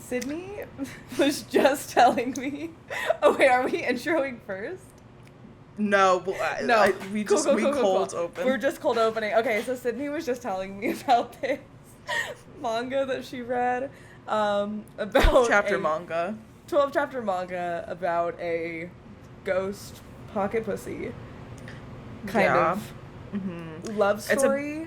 Sydney was just telling me... Oh, wait, are we introing first? No, we cold cool. open. We're just cold opening. Okay, so Sydney was just telling me about this manga that she read, about 12-chapter manga. 12-chapter manga about a ghost pocket pussy kind of love story.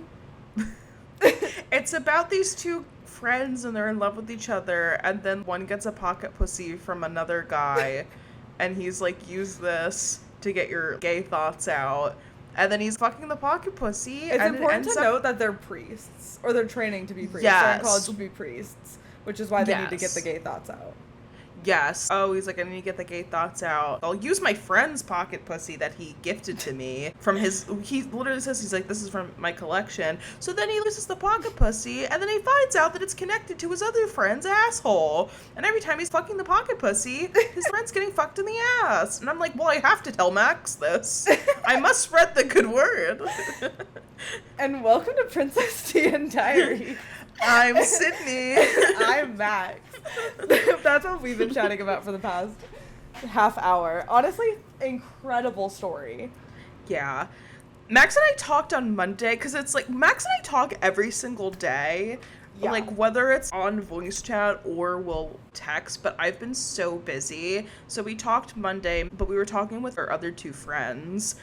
It's about these two friends and they're in love with each other, and then one gets a pocket pussy from another guy and he's like, use this to get your gay thoughts out, and then he's fucking the pocket pussy. It's and important to note that they're priests, or they're training to be priests. Yes. They're in college to be priests, which is why they need to get the gay thoughts out. Yes. Oh, he's like, I need to get the gay thoughts out. I'll use my friend's pocket pussy that he gifted to me from his... He literally says, he's like, this is from my collection. So then he uses the pocket pussy, and then he finds out that it's connected to his other friend's asshole. And every time he's fucking the pocket pussy, his friend's getting fucked in the ass. And I'm like, well, I have to tell Max this. I must spread the good word. And welcome to Princess D&Diaries. I'm Sydney. I'm Max. That's what we've been chatting about for the past half hour. Honestly, incredible story. Yeah. Max and I talked on Monday, because it's like, Max and I talk every single day. Yeah. Like, whether it's on voice chat or we'll text, but I've been so busy. So we talked Monday, but we were talking with our other two friends.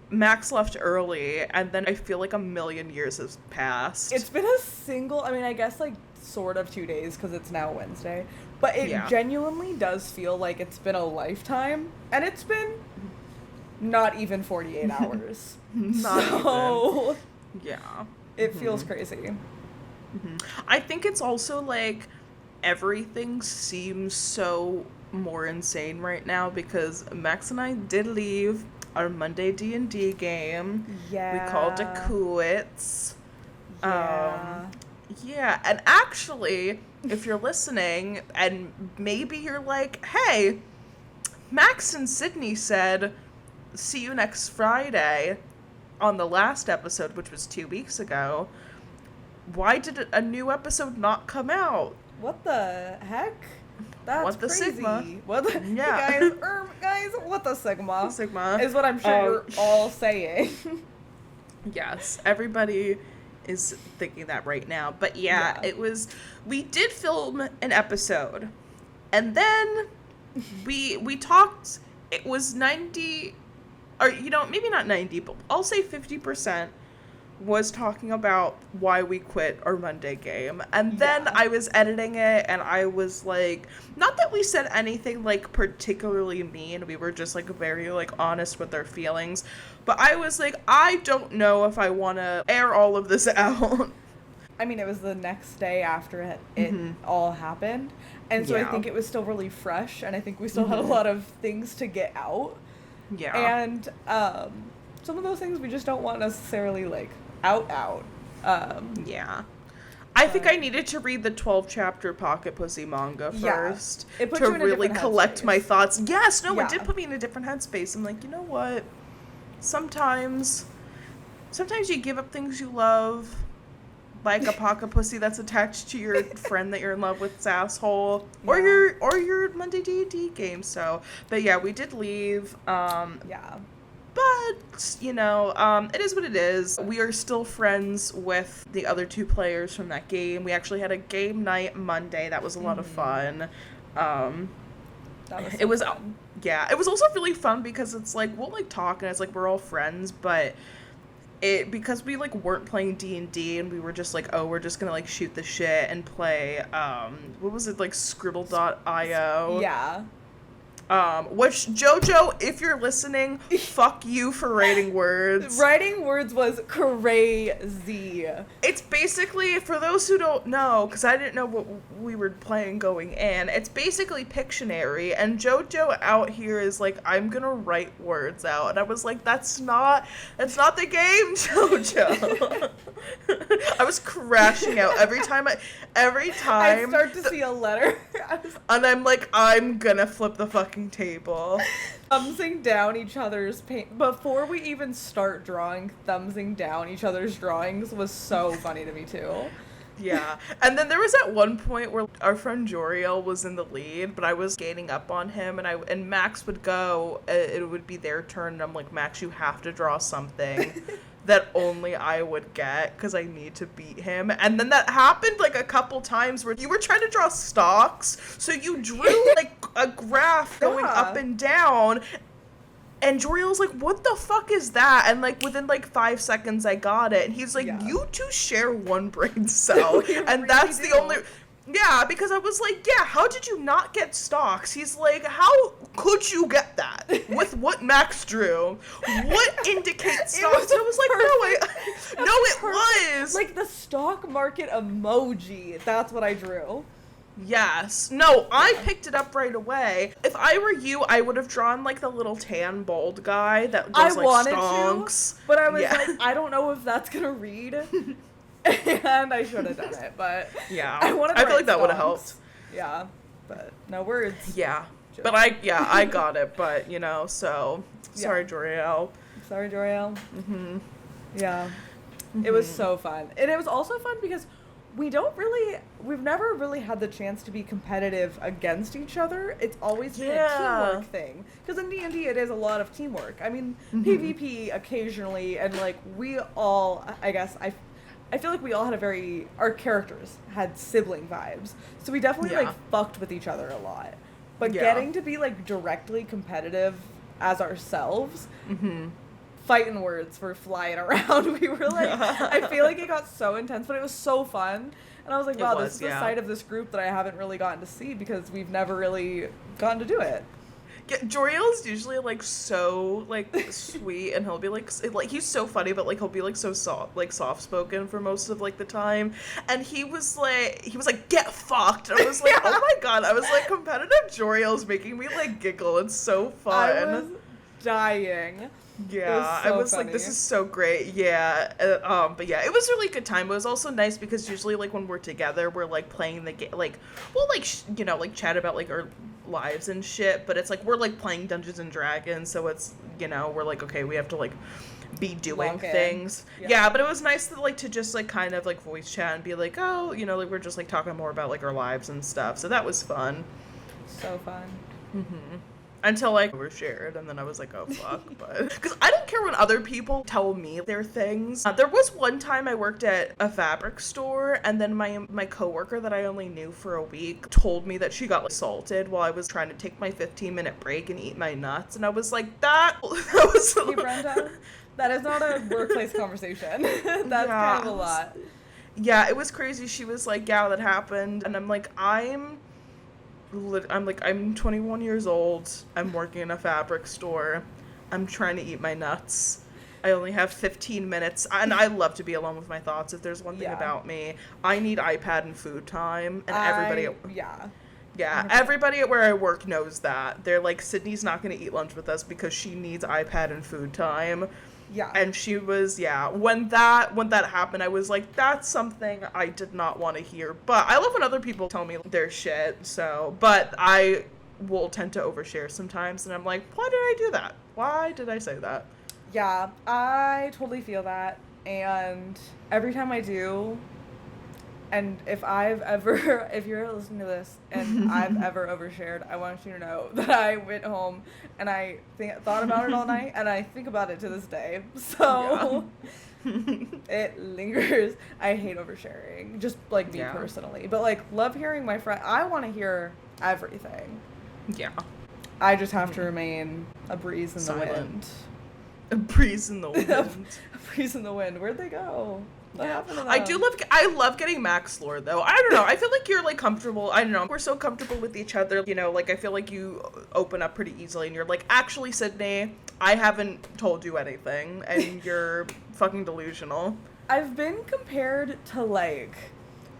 Max left early, and then I feel like a million years has passed. It's been I guess, like, sort of 2 days, because it's now Wednesday. But it genuinely does feel like it's been a lifetime, and it's been not even 48 hours. Not even. Yeah. It feels crazy. I think it's also, like, everything seems so more insane right now, because Max and I did leave our Monday D&D game. Yeah. We called it quits. Yeah. And actually, if you're listening, and maybe you're like, hey, Max and Sydney said, see you next Friday on the last episode, which was 2 weeks ago. Why did a new episode not come out? What the heck? That's what the crazy. Sigma? What the guys, what the Sigma? Sigma is what I'm sure you're all saying. Yes, everybody is thinking that right now. But yeah, we did film an episode, and then we talked. It was 90, or maybe not 90, but I'll say 50%. Was talking about why we quit our Monday game. And then I was editing it, and I was like, not that we said anything, like, particularly mean. We were just, like, very, like, honest with our feelings. But I was like, I don't know if I want to air all of this out. I mean, it was the next day after it all happened. And so I think it was still really fresh, and I think we still had a lot of things to get out. Yeah. And some of those things we just don't want necessarily, like, out. Yeah. I think I needed to read the 12-chapter Pocket Pussy manga first to really collect my thoughts. Yes, no, it did put me in a different headspace. I'm like, you know what? Sometimes you give up things you love, like a pocket pussy that's attached to your friend that you're in love with's asshole, or your Monday D&D game. So, but yeah, we did leave. But, it is what it is. We are still friends with the other two players from that game. We actually had a game night Monday. That was a lot of fun. It was fun. Yeah, it was also really fun because it's like, we'll, like, talk, and it's like we're all friends, but because we, like, weren't playing D&D, and we were just like, we're just gonna, like, shoot the shit and play, what was it, like, Scribble.io? Yeah. Which, JoJo, if you're listening, fuck you for writing words. Writing words was crazy. It's basically, for those who don't know, because I didn't know what we were playing going in, it's basically Pictionary, and JoJo out here is like, I'm gonna write words out, and I was like, that's not the game, JoJo. I was crashing out every time I start to see a letter. And I'm like, I'm gonna flip the fucking table. Thumbsing down each other's paint. Before we even start drawing, thumbsing down each other's drawings was so funny to me too. Yeah. And then there was at one point where our friend Joriel was in the lead, but I was gaining up on him, and Max would go, it would be their turn, and I'm like, Max, you have to draw something that only I would get, because I need to beat him. And then that happened like a couple times where you were trying to draw stocks, so you drew like a graph going up and down. And Joriel's like, what the fuck is that? And, like, within, like, 5 seconds, I got it. And he's like, you two share one brain cell. And really that's the only... Yeah, because I was like, yeah, how did you not get stocks? He's like, how could you get that? With what Max drew? What indicates stocks? And I was like, no, it was. Like, the stock market emoji. That's what I drew. Yes. No, I picked it up right away. If I were you, I would have drawn, like, the little tan bald guy that does, like, stonks. But I was like, I don't know if that's gonna read. And I should have done it, but... Yeah. I feel like that would have helped. Yeah. But no words. Yeah. Joke. But I got it, but, you know, so... Sorry, Joriel. Sorry, Joriel. Mm-hmm. Yeah. Mm-hmm. It was so fun. And it was also fun because... we've never really had the chance to be competitive against each other. It's always been a teamwork thing. Because in D&D, it is a lot of teamwork. I mean, PvP occasionally, and, like, we all, I guess, I feel like we all had our characters had sibling vibes. So we definitely, like, fucked with each other a lot. But getting to be, like, directly competitive as ourselves... fighting words were flying around. We were like, I feel like it got so intense, but it was so fun. And I was like, wow, this is the side of this group that I haven't really gotten to see because we've never really gotten to do it. Yeah, Joriel's usually, like, so, like, sweet, and he'll be, like, he's so funny, but, like, he'll be, like, so soft-spoken for most of, like, the time. And he was like, get fucked. And I was like, oh my god. I was like, competitive Joriel's making me, like, giggle. It's so fun. I was dying. Yeah, I was like, this is so great. Yeah, but yeah, it was a really good time. It was also nice because usually, like, when we're together, we're, like, playing the game, like, we'll, like, you know, like, chat about, like, our lives and shit, but it's, like, we're, like, playing Dungeons and Dragons, so it's, you know, we're, like, okay, we have to, like, be doing things. Yeah, but it was nice to, like, to just, like, kind of, like, voice chat and be like, oh, you know, like, we're just, like, talking more about, like, our lives and stuff, so that was fun. So fun. Until, like, overshared, and then I was like, oh, fuck, but... Because I don't care when other people tell me their things. There was one time I worked at a fabric store, and then my coworker that I only knew for a week told me that she got, like, assaulted while I was trying to take my 15-minute break and eat my nuts, and I was like, that was... Hey, Brenda, that is not a workplace conversation. That's kind of a lot. Yeah, it was crazy. She was like, yeah, that happened, and I'm like, I'm 21 years old. I'm working in a fabric store. I'm trying to eat my nuts. I only have 15 minutes, and I love to be alone with my thoughts. If there's one thing about me, I need iPad and food time, and everybody everybody at where I work knows that. They're like, Sydney's not going to eat lunch with us because she needs iPad and food time. Yeah. And she was, when that happened, I was like, that's something I did not want to hear. But I love when other people tell me their shit, so, but I will tend to overshare sometimes, and I'm like, why did I do that? Why did I say that? Yeah, I totally feel that, and every time I do, and if you're listening to this, and I've ever overshared, I want you to know that I went home, and I thought about it all night, and I think about it to this day, so it lingers. I hate oversharing, just, like, me personally, but, like, love hearing my friend. I want to hear everything. Yeah. I just have to remain a breeze in the wind. A breeze in the wind. A breeze in the wind. Where'd they go? What happened to them? I love getting Max lore, though. I don't know. I feel like you're, like, comfortable. I don't know. We're so comfortable with each other. You know, like, I feel like you open up pretty easily, and you're like, actually, Sydney, I haven't told you anything, and you're fucking delusional. I've been compared to, like...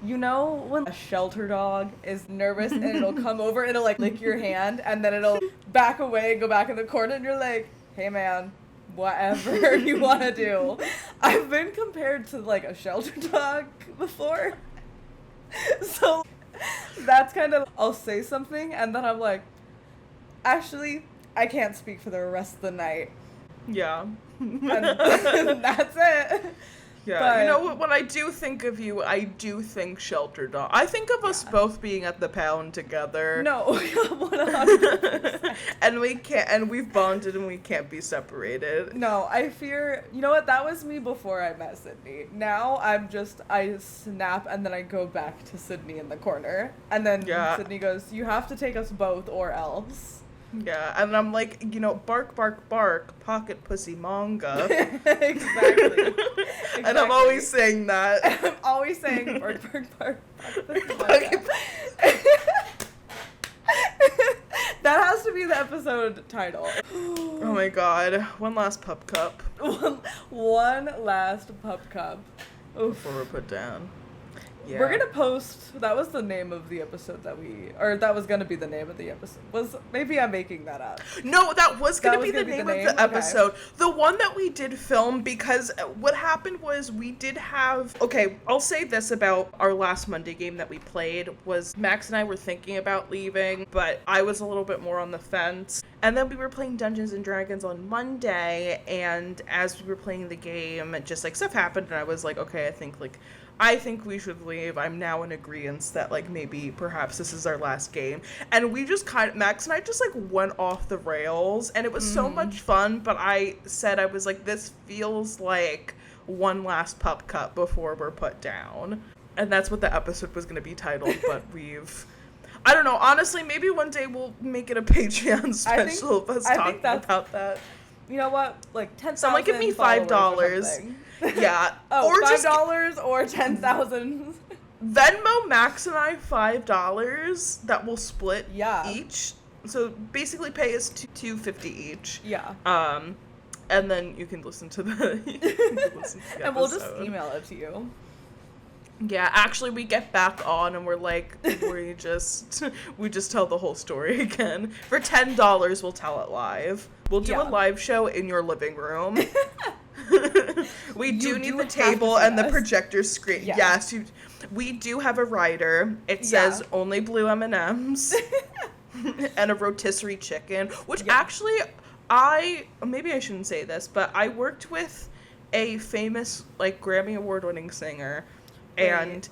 You know when a shelter dog is nervous and it'll come over and it'll, like, lick your hand, and then it'll back away and go back in the corner, and you're like, hey, man, whatever you want to do. I've been compared to, like, a shelter dog before. So that's kind of, I'll say something, and then I'm like, actually, I can't speak for the rest of the night. Yeah. And that's it. Yeah, but, you know what? When I do think of you, I do think Shelter Dog. I think of us both being at the pound together. No, 100%. and we've bonded and we can't be separated. No, I fear, you know what, that was me before I met Sydney. Now I snap and then I go back to Sydney in the corner. And then Sydney goes, you have to take us both or else. Yeah, and I'm like, you know, bark, bark, bark, pocket pussy manga. Exactly. And I'm always saying that. I'm always saying bark, bark, bark, pocket pussy manga. That has to be the episode title. Oh my god. One last pup cup. One last pup cup. Oof. Before we're put down. Yeah. We're gonna post, that was the name of the episode that that was gonna be the name of the episode. Maybe I'm making that up. No, that was gonna be the name of the episode. Okay. The one that we did film, because what happened was we did have, okay, I'll say this about our last Monday game that we played, was Max and I were thinking about leaving, but I was a little bit more on the fence. And then we were playing Dungeons and Dragons on Monday, and as we were playing the game, just like stuff happened, and I was like, okay, I think we should leave. I'm now in agreeance that, like, maybe perhaps this is our last game. And we just Max and I just, like, went off the rails. And it was so much fun. But I was like, this feels like one last pup cup before we're put down. And that's what the episode was going to be titled. But I don't know. Honestly, maybe one day we'll make it a Patreon special of us talking about that. You know what? Like 10,000. Someone give me $5. Yeah. Oh, or $5 or 10,000. Venmo Max and I $5 that will split each. So basically pay us $2.50 each. Yeah. And then you can listen to the and we'll just email it to you. Yeah, actually we get back on and we're like, we just tell the whole story again. For $10 we'll tell it live. We'll do a live show in your living room. We do need the table and the projector screen. Yeah. Yes, we do have a rider. It says only blue M&Ms and a rotisserie chicken, which actually maybe I shouldn't say this, but I worked with a famous, like, Grammy Award-winning singer, and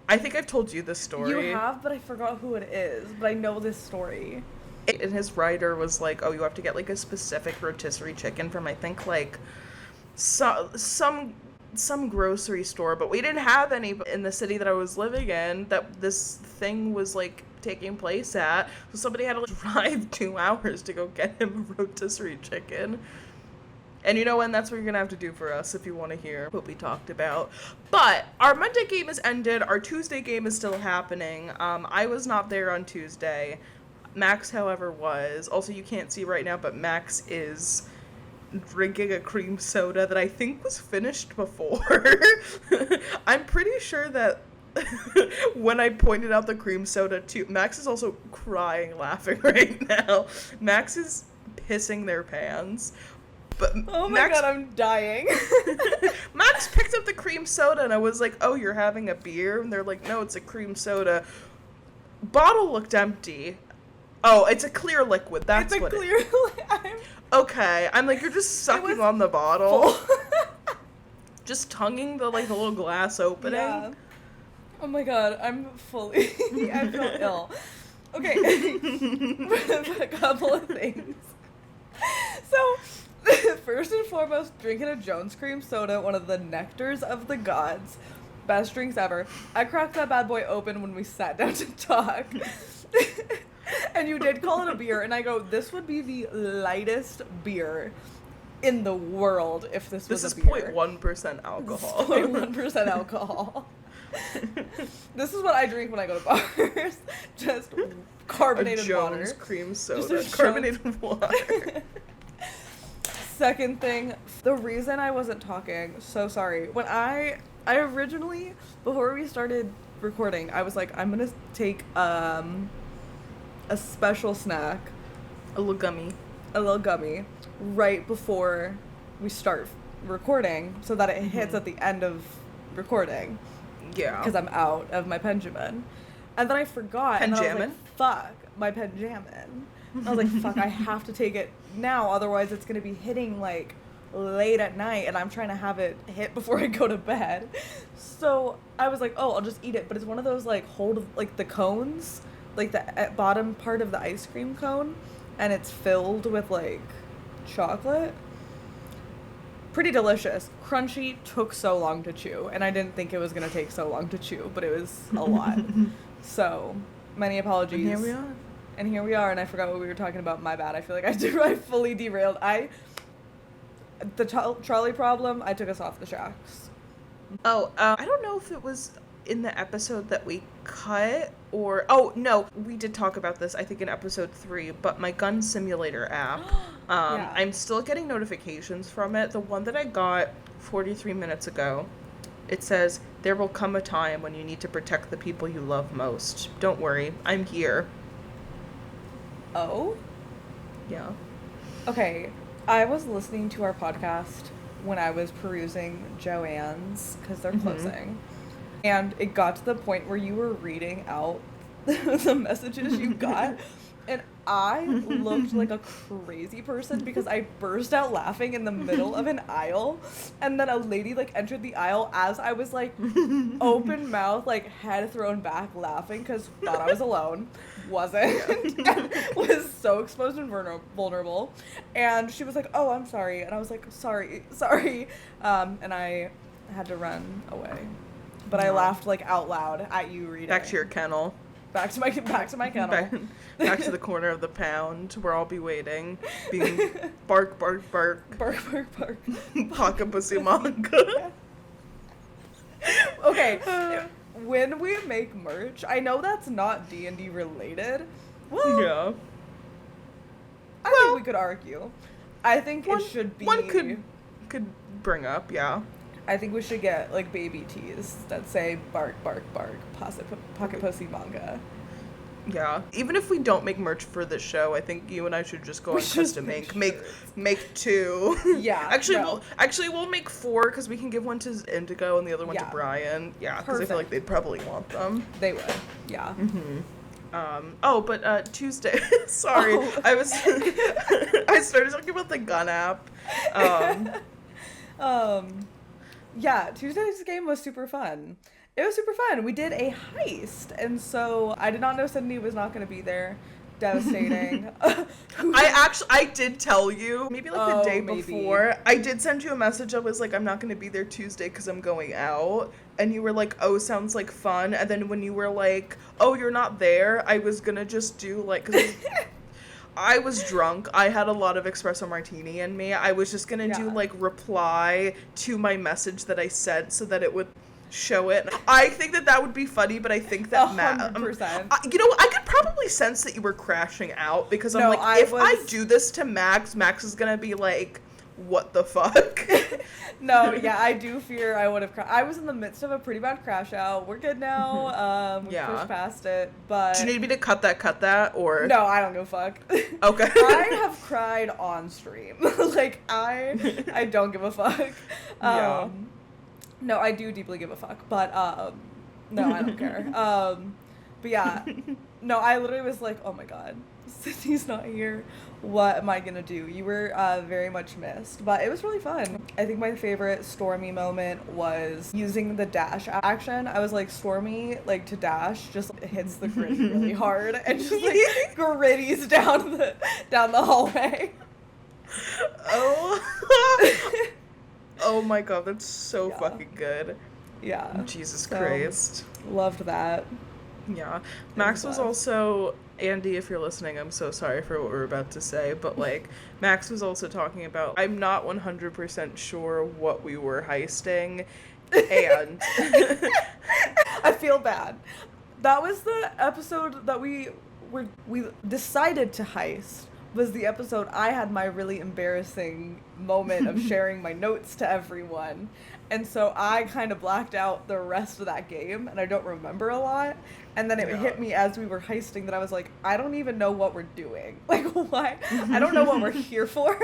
I think I've told you this story. You have, but I forgot who it is, but I know this story. And his rider was like, oh, you have to get, like, a specific rotisserie chicken from, I think, like, some grocery store, but we didn't have any in the city that I was living in that this thing was, like, taking place at, so somebody had to, like, drive 2 hours to go get him a rotisserie chicken. And you know what, that's what you're gonna have to do for us if you want to hear what we talked about. But our Monday game has ended, our Tuesday game is still happening. I was not there on Tuesday. Max, however, was. Also, you can't see right now, but Max is drinking a cream soda that I think was finished before. I'm pretty sure that when I pointed out the cream soda too, Max is also crying laughing right now. Max is pissing their pants. But oh my god, I'm dying. Max picked up the cream soda and I was like, oh, you're having a beer? And they're like, no, it's a cream soda. Bottle looked empty. Oh, it's a clear liquid. That's what it is. Okay, I'm like, you're just sucking on the bottle. Just tonguing the little glass opening. Yeah. Oh my god, I'm fully, I feel ill. Okay, a couple of things. So, first and foremost, drinking a Jones cream soda, one of the nectars of the gods. Best drinks ever. I cracked that bad boy open when we sat down to talk. And you did call it a beer, and I go, this would be the lightest beer in the world if this was a beer. This is 0.1% alcohol. 0.1% alcohol. This is what I drink when I go to bars. Just carbonated water. A Jones cream soda. Carbonated water. Second thing, the reason I wasn't talking, so sorry. When I originally, before we started recording, I was like, I'm gonna take a special snack. A little gummy. Right before we start recording, so that it hits at the end of recording. Yeah. Because I'm out of my Benjamin. And then I forgot. And then I was like, fuck, my Benjamin. I was like, fuck, I have to take it now, otherwise it's going to be hitting, like, late at night and I'm trying to have it hit before I go to bed. So I was like, oh, I'll just eat it. But it's one of those like like the cones, like the bottom part of the ice cream cone, and it's filled with like chocolate. Pretty delicious. Crunchy, took so long to chew, and I didn't think it was going to take so long to chew, but it was a lot. So, many apologies. And here we are. And here we are, and I forgot what we were talking about. My bad. I feel like I fully derailed. The trolley problem, I took us off the tracks. Oh, I don't know if it was in the episode that we cut or... Oh, no, we did talk about this, I think, in episode 3, but my gun simulator app, Yeah. I'm still getting notifications from it. The one that I got 43 minutes ago, it says, there will come a time when you need to protect the people you love most. Don't worry, I'm here. Oh? Yeah. Okay, I was listening to our podcast when I was perusing Joanne's, because they're closing. And it got to the point where you were reading out the messages you got. And I looked like a crazy person because I burst out laughing in the middle of an aisle. And then a lady like entered the aisle as I was like open mouth, like head thrown back laughing because thought I was alone. Wasn't. And was so exposed and vulnerable. And she was like, oh, I'm sorry. And I was like, sorry. And I had to run away. But I laughed like out loud at you reading. Back to your kennel. Back to my kennel. Back to the corner of the pound where I'll be waiting. Being bark, bark, bark. Bark, bark, bark. Pocket pussy manga. Okay, when we make merch, I know that's not D&D related. Well, Yeah. I think we could argue. I think it should be... One could bring up, yeah. I think we should get, like, baby tees that say bark, bark, bark, pocket pussy manga. Yeah. Even if we don't make merch for this show, I think you and I should just go on custom ink. Make 2. Yeah. Actually, we'll make 4 because we can give one to Indigo and the other one to Brian. Yeah, because I feel like they'd probably want them. They would. Yeah. But Tuesday. Sorry, I started talking about the gun app. Yeah, Tuesday's game was super fun. It was super fun. We did a heist, and so I did not know Sydney was not going to be there. Devastating. I did tell you, maybe like the day before. I did send you a message. I was like, I'm not going to be there Tuesday because I'm going out. And you were like, oh, sounds like fun. And then when you were like, oh, you're not there, I was going to just do like... Cause I was drunk. I had a lot of espresso martini in me. I was just going to do like reply to my message that I sent so that it would show it. I think that would be funny, but I think that 100%. You know, I could probably sense that you were crashing out because I'm I do this to Max is gonna be like, what the fuck? No, yeah, I do fear I would have I was in the midst of a pretty bad crash out. We're good now. We pushed past it, but... Do you need me to cut that, or... No, I don't give a fuck. Okay. I have cried on stream. Like, I don't give a fuck. No, I do deeply give a fuck, but, no, I don't care. But yeah, no, I literally was like, oh my god, Sydney's not here. What am I gonna do? You were very much missed, but it was really fun. I think my favorite Stormy moment was using the dash action. I was like, Stormy, like, to dash just hits the gritty really hard and just like gritties down the hallway. Oh my god, that's so fucking good. Yeah. Jesus Christ. Loved that. Yeah. Max was also... Andy, if you're listening, I'm so sorry for what we're about to say, but, like, Max was also talking about... I'm not 100% sure what we were heisting, and... I feel bad. That was the episode that we decided to heist. Was the episode I had my really embarrassing moment of sharing my notes to everyone. And so I kind of blacked out the rest of that game, and I don't remember a lot. And then it hit me as we were heisting that I was like, I don't even know what we're doing. Like, why? I don't know what we're here for.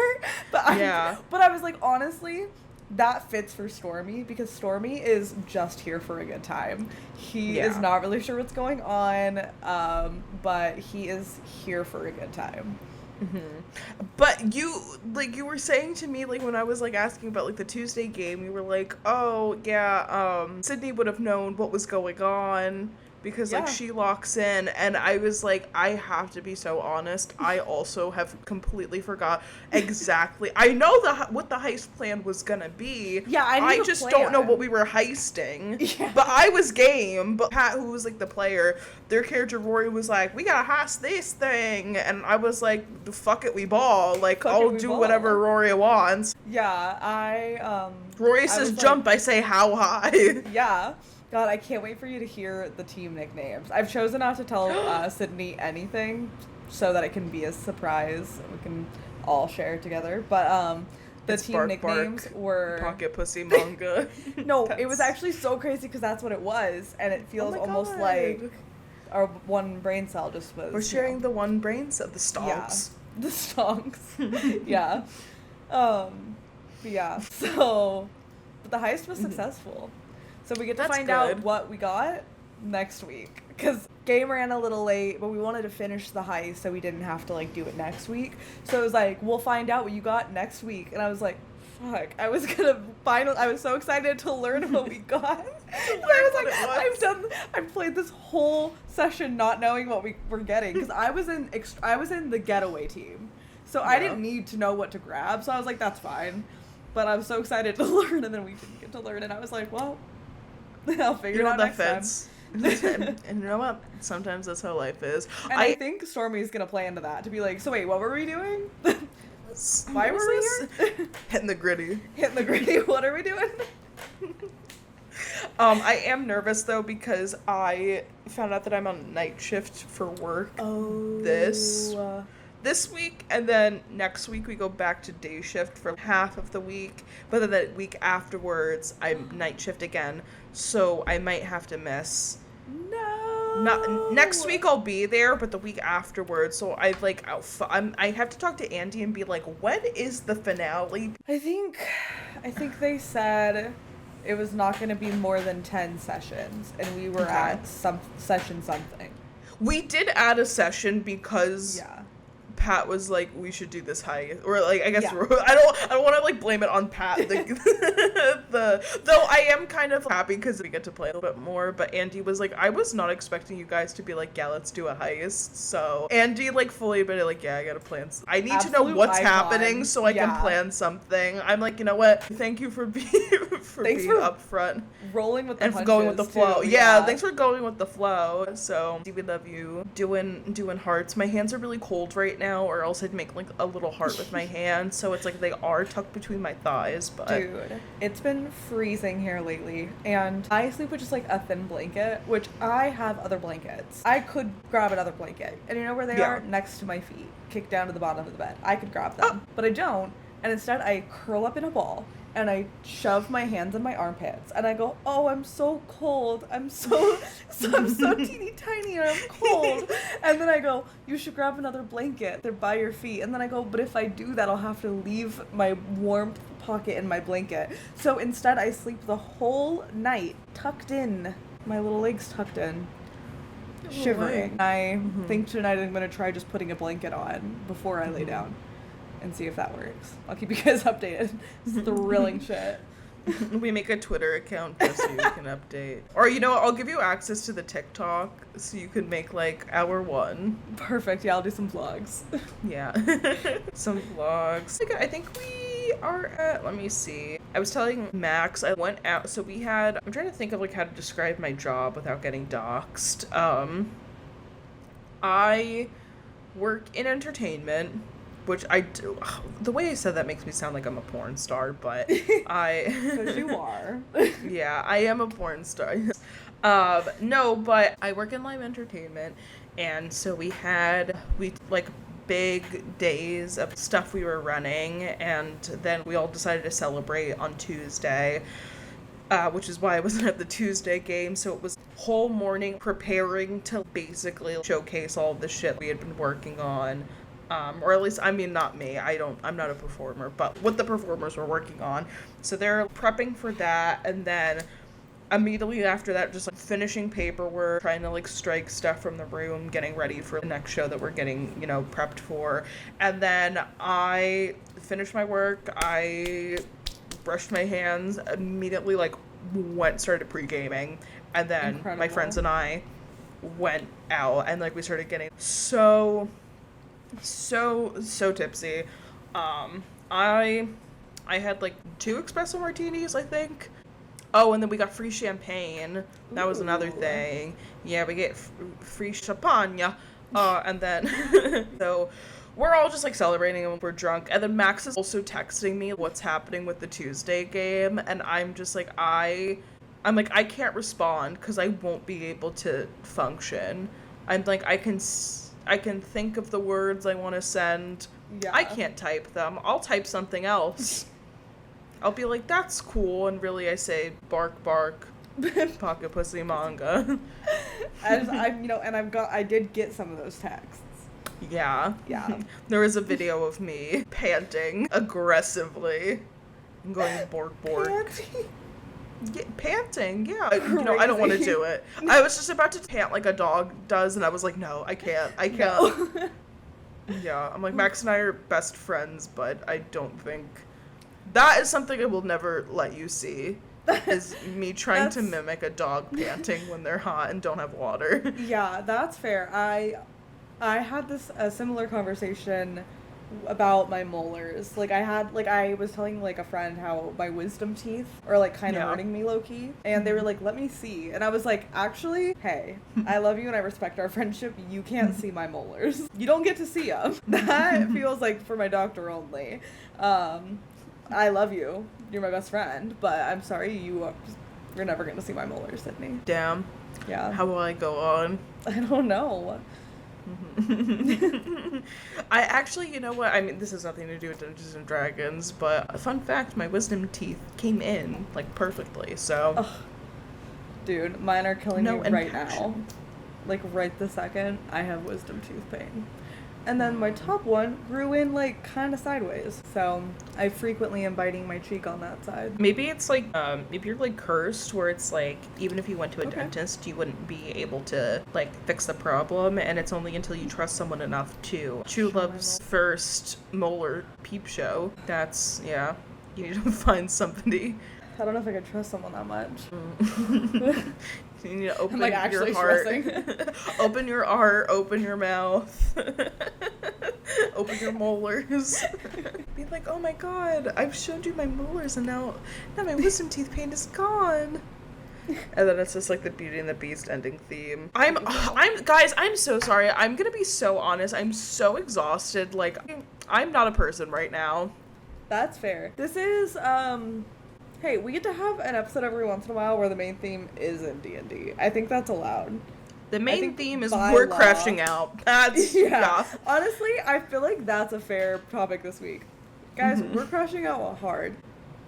But I was like, honestly, that fits for Stormy, because Stormy is just here for a good time. He is not really sure what's going on, but he is here for a good time. But you were saying to me, like, when I was, like, asking about, like, the Tuesday game, you were like, oh, yeah, Sydney would have known what was going on because, like, she locks in, and I was like, I have to be so honest, I also have completely forgot exactly. I know what the heist plan was gonna be. Yeah, I just don't know what we were heisting. Yeah. But I was game, but Pat, who was, like, the player, their character Rory was like, we gotta heist this thing, and I was like, fuck it, we ball. Like, I'll do whatever Rory wants. Yeah, Rory says jump, I say how high. Yeah. God, I can't wait for you to hear the team nicknames. I've chosen not to tell Sydney anything so that it can be a surprise. We can all share together. But the team bark, nicknames were... Pocket Pussy Manga. No, it was actually so crazy because that's what it was. And it feels almost like our one brain cell just was... We're sharing the one brain cell. The stonks. Yeah. The stonks. Yeah. But yeah, so... But the heist was successful. So we get to find out what we got next week. Because game ran a little late, but we wanted to finish the heist so we didn't have to, like, do it next week. So it was like, we'll find out what you got next week. And I was like, fuck. I was so excited to learn what we got. And I was like, I've played this whole session not knowing what we were getting. Because I was in the getaway team. So I didn't need to know what to grab. So I was like, that's fine. But I was so excited to learn, and then we didn't get to learn. And I was like, well... I'll figure it out next time. And you know what? Sometimes that's how life is. And I think Stormy's gonna play into that, to be like, so wait, what were we doing? Why were we here? Hitting the gritty. Hitting the gritty, what are we doing? I am nervous, though, because I found out that I'm on night shift for work this week, and then next week we go back to day shift for half of the week, but then the week afterwards I'm night shift again, so I might have to miss. No. Next week I'll be there, but the week afterwards, so I have to talk to Andy and be like, when is the finale? I think they said it was not going to be more than 10 sessions, and we were at session something. We did add a session because Pat was like, we should do this high, or like, I guess I don't want to like blame it on Pat. Though I am kind of happy because we get to play a little bit more. But Andy was like, I was not expecting you guys to be like, yeah, let's do a heist. So Andy like fully admitted like, yeah, I gotta plan. I need to know what's happening so I can plan something. I'm like, you know what? Thank you for being being upfront, rolling with the punches, and going with the flow. Yeah, thanks for going with the flow. So we love you. Doing hearts. My hands are really cold right now. Or else I'd make like a little heart with my hand, so it's like they are tucked between my thighs. But dude, it's been freezing here lately, and I sleep with just like a thin blanket, which I have other blankets. I could grab another blanket, and you know where they are? Next to my feet, kicked down to the bottom of the bed. I could grab them, but I don't, and instead I curl up in a ball and I shove my hands in my armpits and I go, oh, I'm so cold. I'm so teeny tiny and I'm cold. And then I go, you should grab another blanket. They're by your feet. And then I go, but if I do that, I'll have to leave my warmth pocket in my blanket. So instead I sleep the whole night tucked in, my little legs tucked in, shivering. I think tonight I'm going to try just putting a blanket on before I lay down. And see if that works. I'll keep you guys updated. It's thrilling shit. We make a Twitter account just so you can update. Or, you know what, I'll give you access to the TikTok so you can make, like, hour one. Perfect. Yeah, I'll do some vlogs. Yeah. Some vlogs. I think we are at, let me see. I was telling Max, I went out, so we had, I'm trying to think of, like, how to describe my job without getting doxxed. I work in entertainment, which I do. The way I said that makes me sound like I'm a porn star, but Because you are. Yeah, I am a porn star. No, but I work in live entertainment, and so we like big days of stuff we were running, and then we all decided to celebrate on Tuesday, which is why I wasn't at the Tuesday game, so it was whole morning preparing to basically showcase all of the shit we had been working on. Or at least, I mean, not me. I'm not a performer, but what the performers were working on. So they're prepping for that, and then immediately after that, just like finishing paperwork, trying to like strike stuff from the room, getting ready for the next show that we're getting, prepped for. And then I finished my work, I brushed my hands, immediately like started pre-gaming, and then my friends and I went out, and like we started getting so tipsy. I had like 2 espresso martinis, I think. Oh, and then we got free champagne. That was another thing. Yeah, we get free champagne. And then, so we're all just like celebrating and we're drunk. And then Max is also texting me what's happening with the Tuesday game. And I'm just like, I'm like, I can't respond because I won't be able to function. I'm like, I can think of the words I want to send. Yeah. I can't type them. I'll type something else. I'll be like, that's cool, and really I say, bark, bark, pocket pussy manga. I did get some of those texts. Yeah. Yeah. There was a video of me panting aggressively and going bork, bork. Panting, yeah. I don't want to do it. I was just about to pant like a dog does, and I was like, no, I can't. No. Yeah, I'm like, Max and I are best friends, but I don't think... That is something I will never let you see, is me trying to mimic a dog panting when they're hot and don't have water. Yeah, that's fair. I had a similar conversation about my molars. Like, I was telling, like, a friend how my wisdom teeth are, like, kind of hurting me low-key. And they were like, let me see. And I was like, actually, hey, I love you and I respect our friendship. You can't see my molars. You don't get to see them. That feels like for my doctor only. I love you. You're my best friend. But I'm sorry, you're never going to see my molars, Sydney. Damn. Yeah. How will I go on? I don't know. I actually, you know what? I mean, this has nothing to do with Dungeons and Dragons, but a fun fact, my wisdom teeth came in, like, perfectly, so... Ugh. Dude, mine are killing me right now. Like, right this second, I have wisdom tooth pain. And then my top one grew in, like, kind of sideways. So I frequently am biting my cheek on that side. Maybe it's, like, if you're, like, cursed, where it's, like, even if you went to a dentist, you wouldn't be able to, like, fix the problem. And it's only until you trust someone enough to. True Love's first molar peep show. That's, yeah. You need to find somebody. I don't know if I could trust someone that much. You need to open your heart. Open your heart, open your mouth. Open your molars. Be like, oh my god, I've showed you my molars and now my wisdom teeth pain is gone. And then it's just like the Beauty and the Beast ending theme. Guys, I'm so sorry. I'm gonna be so honest. I'm so exhausted. Like, I'm not a person right now. That's fair. This is, hey, we get to have an episode every once in a while where the main theme isn't D&D. I think that's allowed. The main theme is we're crashing out. That's, yeah. Honestly, I feel like that's a fair topic this week. Guys, we're crashing out hard.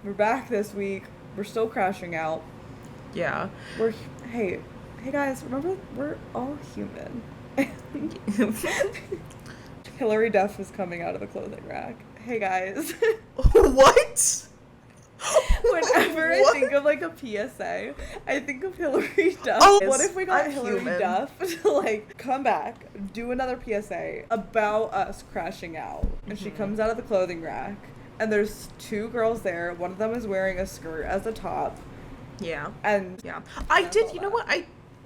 We're back this week. We're still crashing out. Yeah. Hey guys, remember, we're all human. Hilary Duff is coming out of the clothing rack. Hey guys. What? Whenever I think of, like, a PSA, I think of Hilary Duff. Oh, what if we got Hilary Duff to, like, come back, do another PSA about us crashing out, and she comes out of the clothing rack, and there's 2 girls there. One of them is wearing a skirt as a top. Yeah. And yeah. You know what?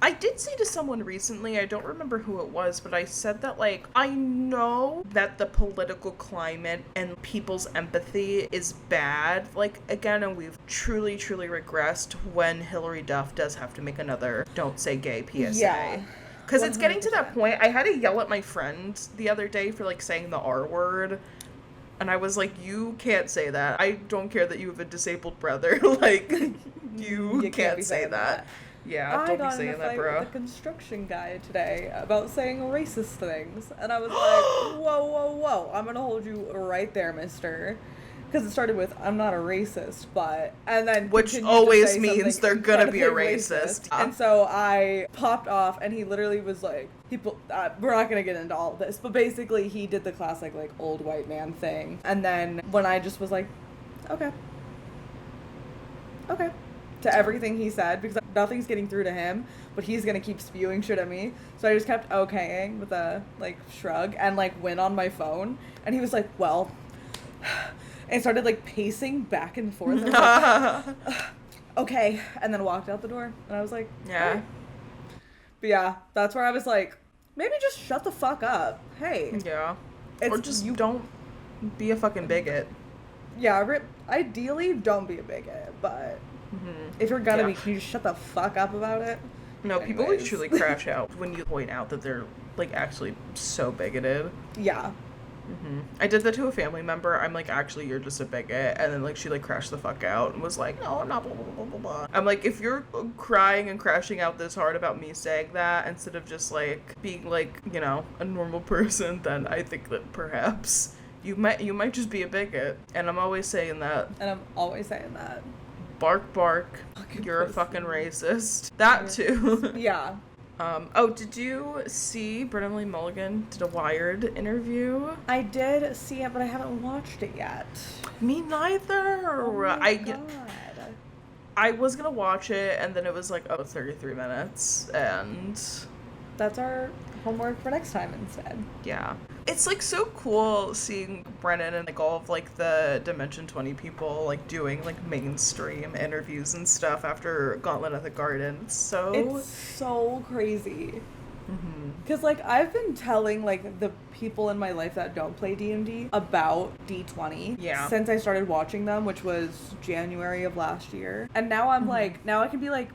I did say to someone recently, I don't remember who it was, but I said that, like, I know that the political climate and people's empathy is bad, like, again, and we've truly, truly regressed when Hilary Duff does have to make another Don't Say Gay PSA. Yeah. Because it's getting to that point. I had to yell at my friend the other day for, like, saying the R word. And I was like, you can't say that. I don't care that you have a disabled brother. Like, you can't say that. Yeah, don't be saying that, bro. I got in a fight with a construction guy today about saying racist things, and I was like, whoa, I'm gonna hold you right there, mister. Because it started with, I'm not a racist, but, and then... Which always means they're gonna be a racist. Yeah. And so I popped off, and he literally was like, we're not gonna get into all of this, but basically he did the classic, like, old white man thing. And then when I just was like, okay. To everything he said, because nothing's getting through to him, but he's gonna keep spewing shit at me. So I just kept okaying with a, like, shrug and, like, went on my phone. And he was like, well, and started, like, pacing back and forth. And I was like, okay. And then walked out the door. And I was like, yeah. hey. But yeah, that's where I was like, maybe just shut the fuck up. Hey. Yeah. Or just you don't be a fucking bigot. Yeah, ideally, don't be a bigot, but if you're gonna be, can you just shut the fuck up about it? No, anyways. People like truly crash out when you point out that they're, like, actually so bigoted. Yeah. I did that to a family member. I'm like, actually, you're just a bigot. And then, like, she, like, crashed the fuck out and was like, no, I'm not, blah, blah, blah, blah, blah. I'm like, if you're crying and crashing out this hard about me saying that, instead of just, like, being, like, you know, a normal person, then I think that perhaps you might just be a bigot. And I'm always saying that. Bark, bark. You're a fucking racist. That, too. Yeah. Oh, did you see Brennan Mulligan did a Wired interview? I did see it, but I haven't watched it yet. Me neither. Oh my God. I was gonna watch it, and then it was like, 33 minutes, and that's our homework for next time instead. Yeah. It's, like, so cool seeing Brennan and, like, all of, like, the Dimension 20 people, like, doing, like, mainstream interviews and stuff after Gauntlet of the Garden. It's so crazy. Because, like, I've been telling, like, the people in my life that don't play D&D about D20 since I started watching them, which was January of last year. And now I'm like, now I can be like,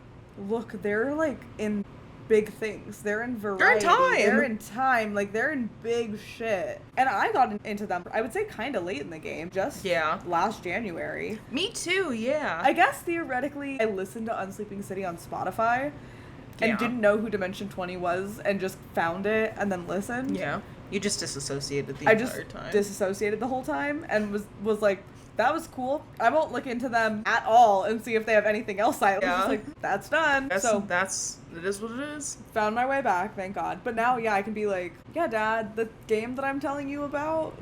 look, they're, like, in big things. They're in variety. They're in time. Like, they're in big shit. And I got into them, I would say, kind of late in the game. Just last January. Me too, yeah. I guess, theoretically, I listened to Unsleeping City on Spotify and didn't know who Dimension 20 was and just found it and then listened. Yeah. You just disassociated the entire time. I just disassociated the whole time and was like, that was cool. I won't look into them at all and see if they have anything else. I was just like, that's done. It is what it is. Found my way back, thank God. But now, I can be like, yeah, Dad, the game that I'm telling you about,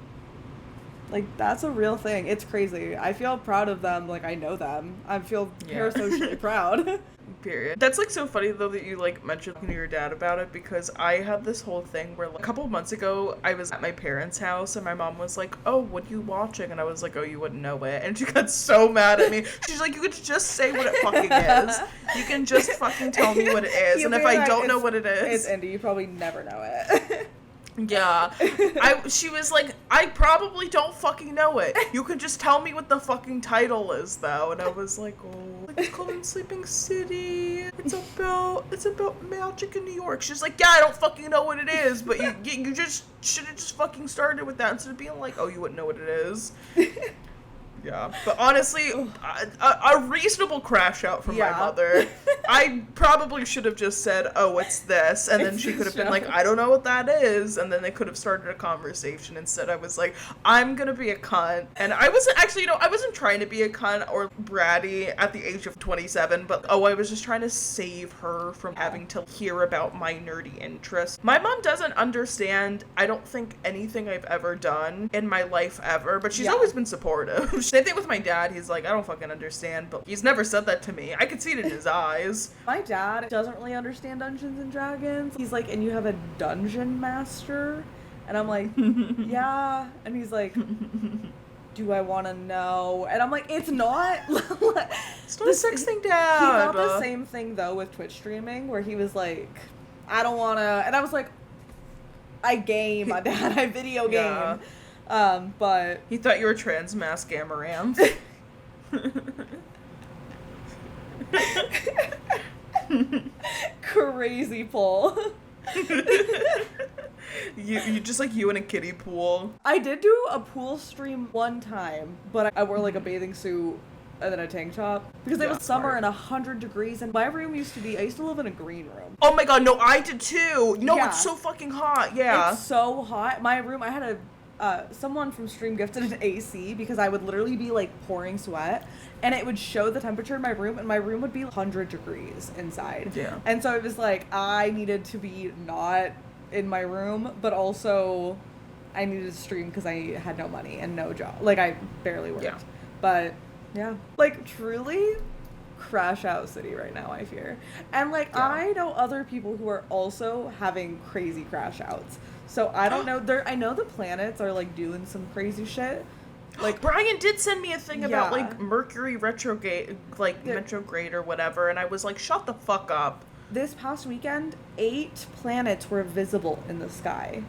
like, that's a real thing. It's crazy. I feel proud of them. Like, I know them. I feel parasocially proud. Period. That's, like, so funny, though, that you, like, mentioned to your dad about it, because I had this whole thing where, like, a couple of months ago, I was at my parents' house, and my mom was like, oh, what are you watching? And I was like, oh, you wouldn't know it. And she got so mad at me. She's like, you could just say what it fucking is. You can just fucking tell me what it is. And if I don't know what it is... It's indie. You probably never know it. Yeah. She was like, I probably don't fucking know it. You can just tell me what the fucking title is, though. And I was like, oh, it's called Sleeping City. It's about magic in New York. She's like, yeah, I don't fucking know what it is, but you just should have just fucking started with that instead of being like, oh, you wouldn't know what it is. Yeah, but honestly, a reasonable crash out from my mother. I probably should have just said, oh, it's this, and then she could have been like, I don't know what that is, and then they could have started a conversation. Instead, I was like, I'm gonna be a cunt. And I wasn't actually, I wasn't trying to be a cunt or bratty at the age of 27, but I was just trying to save her from having to hear about my nerdy interests. My mom doesn't understand, I don't think, anything I've ever done in my life ever, but she's always been supportive. Same thing with my dad. He's like, I don't fucking understand, but he's never said that to me. I could see it in his eyes. My dad doesn't really understand Dungeons and Dragons. He's like, and you have a dungeon master? And I'm like, yeah. And he's like, do I want to know? And I'm like, it's not. It's not a sex thing, Dad. He got the same thing, though, with Twitch streaming, where he was like, I don't want to. And I was like, I game, my dad. I video game. But he thought you were trans mask Amaranth. Crazy pull. You just like you in a kiddie pool. I did do a pool stream one time, but I wore like a bathing suit and then a tank top because it was summer and 100 degrees, and my room used to live in a green room. Oh my God, no, I did too. No, it's so fucking hot. Yeah, it's so hot. My room, I had someone from stream gifted an AC because I would literally be like pouring sweat, and it would show the temperature in my room, and my room would be 100 degrees inside. Yeah. And so it was like I needed to be not in my room, but also I needed to stream because I had no money and no job. Like, I barely worked. Yeah. But yeah, like, truly, crash out city right now, I fear. And, like, Yeah. I know other people who are also having crazy crash outs. So I don't know. I know the planets are, like, doing some crazy shit. Like, Brian did send me a thing about, Yeah. like, Mercury retrograde, like, retrograde or whatever, and I was like, shut the fuck up. This past weekend, 8 planets were visible in the sky.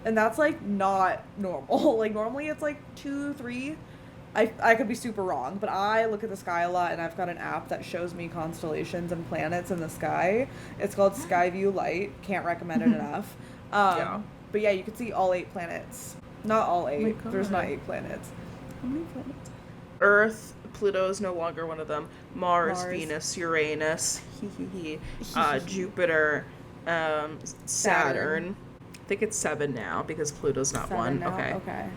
And that's, like, not normal. Like, normally it's, like, 2, 3. I could be super wrong, but I look at the sky a lot, and I've got an app that shows me constellations and planets in the sky. It's called Skyview Light. Can't recommend it enough. Yeah. But yeah, you could see all 8 planets. Not all 8. Oh my God. There's not 8 planets. How many planets? Earth, Pluto is no longer one of them. Mars. Venus, Uranus, Jupiter, Saturn. I think it's 7 now because Pluto's not 1. Now? Okay. Okay.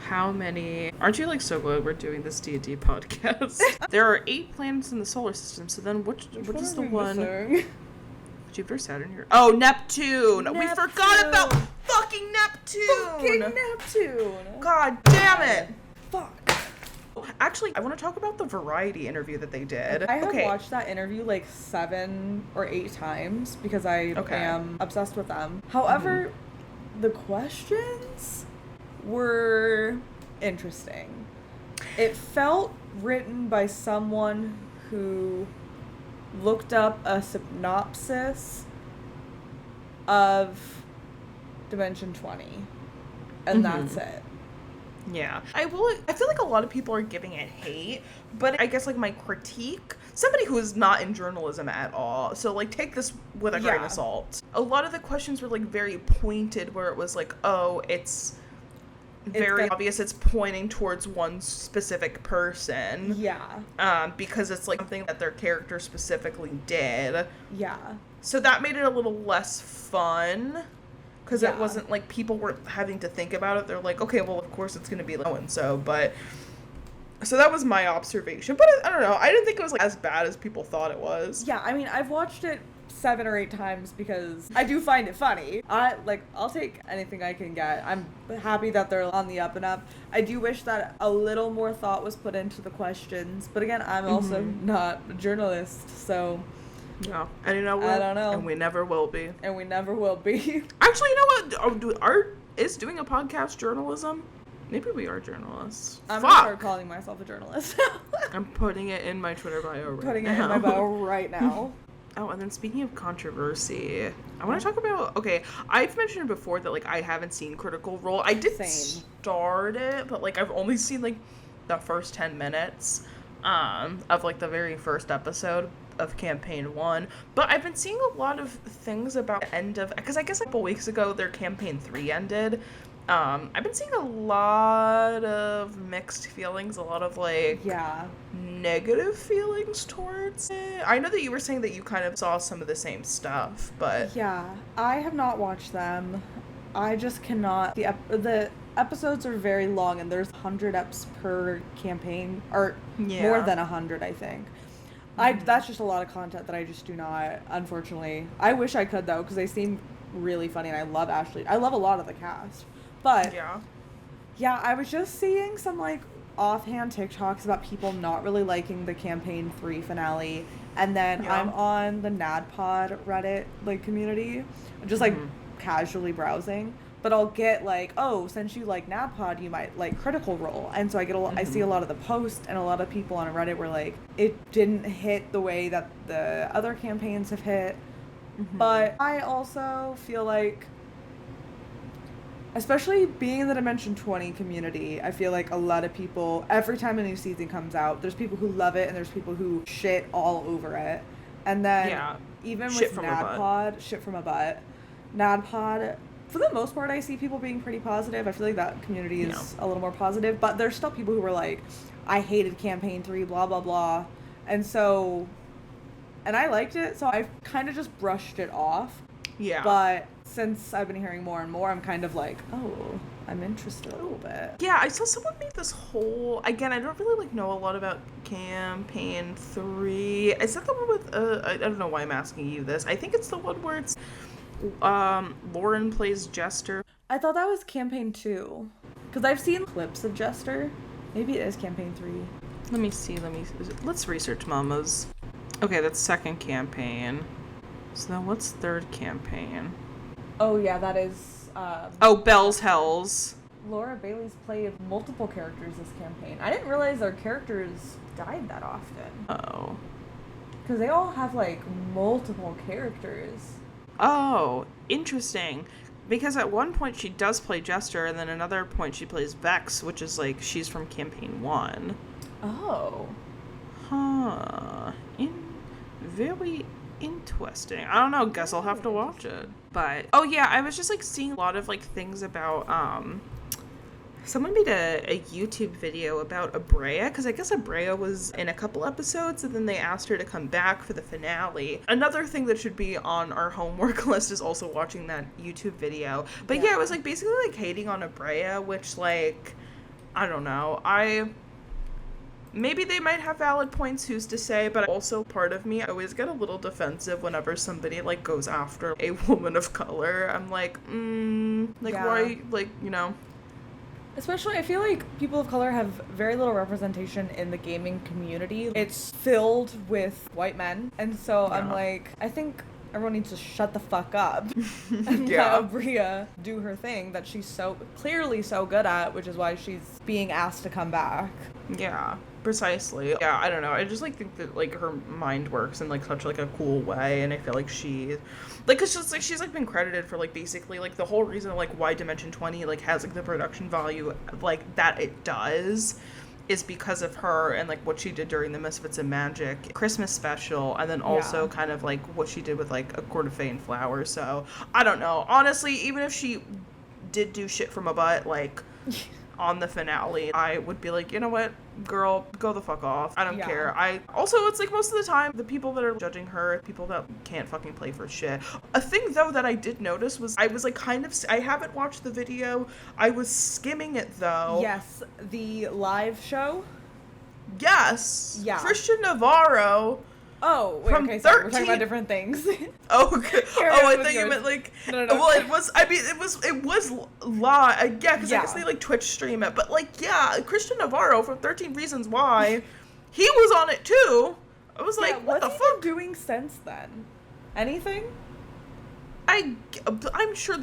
How many? Aren't you like so glad we're doing this D&D podcast? There are 8 planets in the solar system. So then, which is the one? Missing? Jupiter, Saturn, here. Oh, Neptune! We forgot about fucking Neptune. God damn it! Fuck. Actually, I want to talk about the Variety interview that they did. I have watched that interview like 7 or 8 times because I am obsessed with them. However, the questions were interesting. It felt written by someone who looked up a synopsis of Dimension 20, and that's it. Yeah. I feel like a lot of people are giving it hate, but I guess like my critique, somebody who is not in journalism at all, so like take this with a grain of salt. A lot of the questions were like very pointed, where it was like, oh, it's very obvious it's pointing towards one specific person. Yeah. Because it's like something that their character specifically did. Yeah. So that made it a little less fun. Because it wasn't like people were having to think about it. They're like, okay, well, of course it's going to be so and so. But so that was my observation. But I don't know. I didn't think it was like as bad as people thought it was. Yeah, I mean, I've watched it 7 or 8 times because I do find it funny. I'll take anything I can get. I'm happy that they're on the up and up. I do wish that a little more thought was put into the questions. But again, I'm also not a journalist, so... Yeah, and you know what? I don't know. And we never will be. And we never will be. Actually, you know what? Art is doing a podcast journalism. Maybe we are journalists. I'm gonna start calling myself a journalist. I'm putting it in my Twitter bio right now. Putting it in my bio right now. Oh, and then speaking of controversy, I want to talk about, okay, I've mentioned before that, like, I haven't seen Critical Role. I did start it, but, like, I've only seen, like, the first 10 minutes of, like, the very first episode of Campaign 1. But I've been seeing a lot of things about the end of, because I guess a couple weeks ago, their Campaign 3 ended. I've been seeing a lot of mixed feelings, a lot of, like, negative feelings towards it. I know that you were saying that you kind of saw some of the same stuff, but... Yeah, I have not watched them. I just cannot... The episodes are very long, and there's 100 eps per campaign, or more than 100, I think. That's just a lot of content that I just do not, unfortunately. I wish I could, though, because they seem really funny, and I love Ashley. I love a lot of the cast. But, yeah, I was just seeing some, like, offhand TikToks about people not really liking the Campaign 3 finale. And then I'm on the NADPOD Reddit, like, community, just, like, casually browsing. But I'll get, like, oh, since you like NADPOD, you might like Critical Role. And so I see a lot of the posts, and a lot of people on Reddit were like, it didn't hit the way that the other campaigns have hit. But I also feel like, especially being in the Dimension 20 community, I feel like a lot of people, every time a new season comes out, there's people who love it and there's people who shit all over it. And then even with NADPOD, shit from a butt, NADPOD, for the most part, I see people being pretty positive. I feel like that community is a little more positive, but there's still people who are like, I hated Campaign 3, blah, blah, blah. And so, and I liked it, so I've kind of just brushed it off. Yeah. But since I've been hearing more and more, I'm kind of like, oh, I'm interested a little bit. Yeah, I saw someone make this whole, again, I don't really, like, know a lot about Campaign 3. Is that the one with, I don't know why I'm asking you this. I think it's the one where it's, Lauren plays Jester. I thought that was Campaign 2. Because I've seen clips of Jester. Maybe it is Campaign 3. Let me see. Let's research mamas. Okay, that's second campaign. So then what's third campaign? Oh, yeah, that is... Bell's Hells. Laura Bailey's played multiple characters this campaign. I didn't realize their characters died that often. Oh. Because they all have, like, multiple characters. Oh, interesting. Because at one point she does play Jester, and then another point she plays Vex, which is, like, she's from campaign 1. Oh. Huh. Very interesting. I don't know, guess I'll have to watch it. But, oh yeah, I was just, like, seeing a lot of, like, things about, someone made a YouTube video about Abrea, because I guess Abrea was in a couple episodes, and then they asked her to come back for the finale. Another thing that should be on our homework list is also watching that YouTube video. But yeah, it was, like, basically, like, hating on Abrea, which, like, I don't know. Maybe they might have valid points, who's to say, but also part of me, I always get a little defensive whenever somebody, like, goes after a woman of color. I'm like, why, like, you know. Especially, I feel like people of color have very little representation in the gaming community. It's filled with white men, and so I'm like, I think everyone needs to shut the fuck up and let Abrea do her thing that she's so clearly so good at, which is why she's being asked to come back. Yeah, precisely. Yeah, I don't know. I just, like, think that, like, her mind works in, like, such, like, a cool way, and I feel like she, like, cause just, like, she's, like, been credited for, like, basically, like, the whole reason, like, why Dimension 20, like, has, like, the production value, like, that it does is because of her and, like, what she did during the Misfits and Magic Christmas special, and then also kind of, like, what she did with, like, A Court of Fey and Flowers. So, I don't know. Honestly, even if she did do shit from a butt, like, on the finale, I would be like, you know what, girl, go the fuck off. I don't care. It's like most of the time, the people that are judging her, people that can't fucking play for shit. A thing, though, that I did notice was I was, like, I haven't watched the video. I was skimming it, though. Yes, the live show? Yes. Yeah. Christian Navarro. Oh, wait, okay, sorry, we're talking about different things. Oh, okay. I thought you meant, like, no. Well, it was live, yeah, because I guess they, like, Twitch stream it, but, like, yeah, Christian Navarro from 13 Reasons Why, he was on it, too. I was like, what the fuck? What's he been doing since then? Anything? I'm sure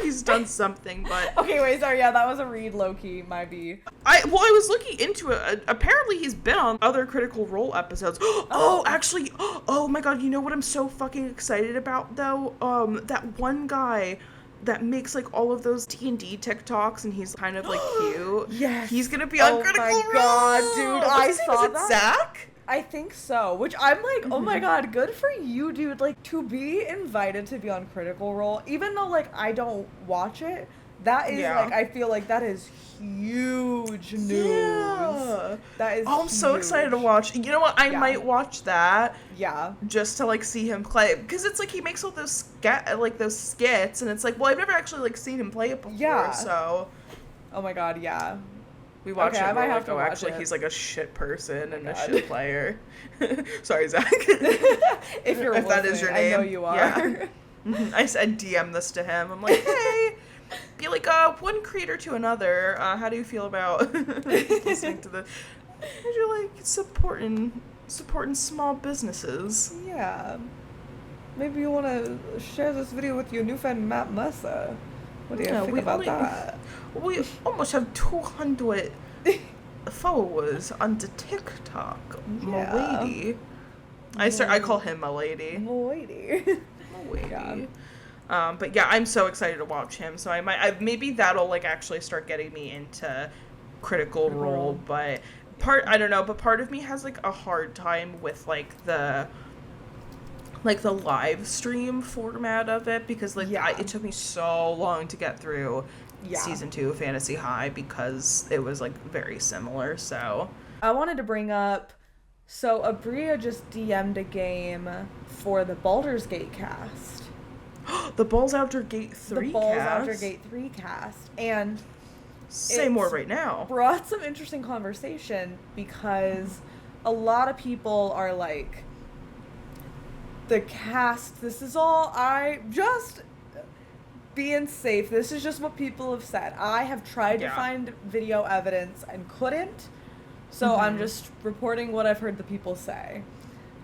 he's done something, but... Okay, wait, sorry, yeah, that was a read, low-key, might be. I was looking into it. Apparently he's been on other Critical Role episodes. Actually, oh my god, you know what I'm so fucking excited about, though? That one guy that makes, like, all of those D&D TikToks, and he's kind of, like, cute. Yes. He's gonna be on Critical Role! Oh my god, dude, I saw that. Zach? I think so, which I'm like, oh my god, good for you, dude. Like, to be invited to be on Critical Role, even though, like, I don't watch it, that is, like, I feel like that is huge news. Yeah. That is I'm so excited to watch. You know what? I might watch that. Yeah. Just to, like, see him play. Because it's, like, he makes all those skits, and it's like, well, I've never actually, like, seen him play it before, so. Oh my god, yeah. We watch it, I might have to watch actually, it. He's, like, a shit person and a shit player. Sorry, Zach. if that is your name. I know you are. Yeah. I said DM this to him. I'm like, hey, be like, one creator to another. How do you feel about listening to the... How do you like supporting small businesses? Yeah. Maybe you want to share this video with your new friend, Matt Mercer. What do you think about that? We almost have 200 followers on the TikTok. Yeah. M'lady. I call him M'lady. M'lady. Yeah. But yeah, I'm so excited to watch him. So maybe that'll, like, actually start getting me into Critical Role. But I don't know. But part of me has, like, a hard time with, like, the live stream format of it, because, like, it took me so long to get through season 2 of Fantasy High, because it was, like, very similar. So I wanted to bring up, so Abrea just DM'd a game for the Baldur's Gate cast. The Balls After Gate 3 The Balls After Gate 3 cast. And say more right now. Brought some interesting conversation, because a lot of people are like, the cast, this is all, just being safe, this is just what people have said. I have tried to find video evidence and couldn't, so I'm just reporting what I've heard the people say.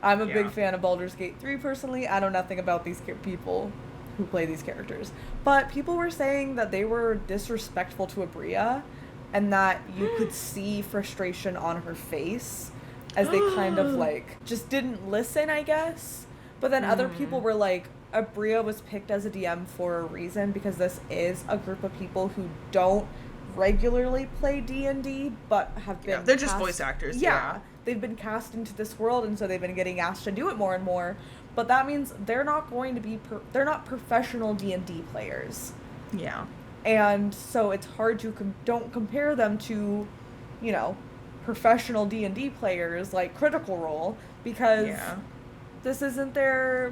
I'm a big fan of Baldur's Gate 3 personally. I know nothing about these people who play these characters. But people were saying that they were disrespectful to Abria and that you could see frustration on her face as they kind of like just didn't listen, I guess. But then other people were like, Abria was picked as a DM for a reason because this is a group of people who don't regularly play D&D but have been they're just voice actors. They've been cast into this world, and so they've been getting asked to do it more and more. But that means they're not going to be they're not professional D&D players. Yeah. And so it's hard to don't compare them to, you know, professional D&D players like Critical Role, because this isn't their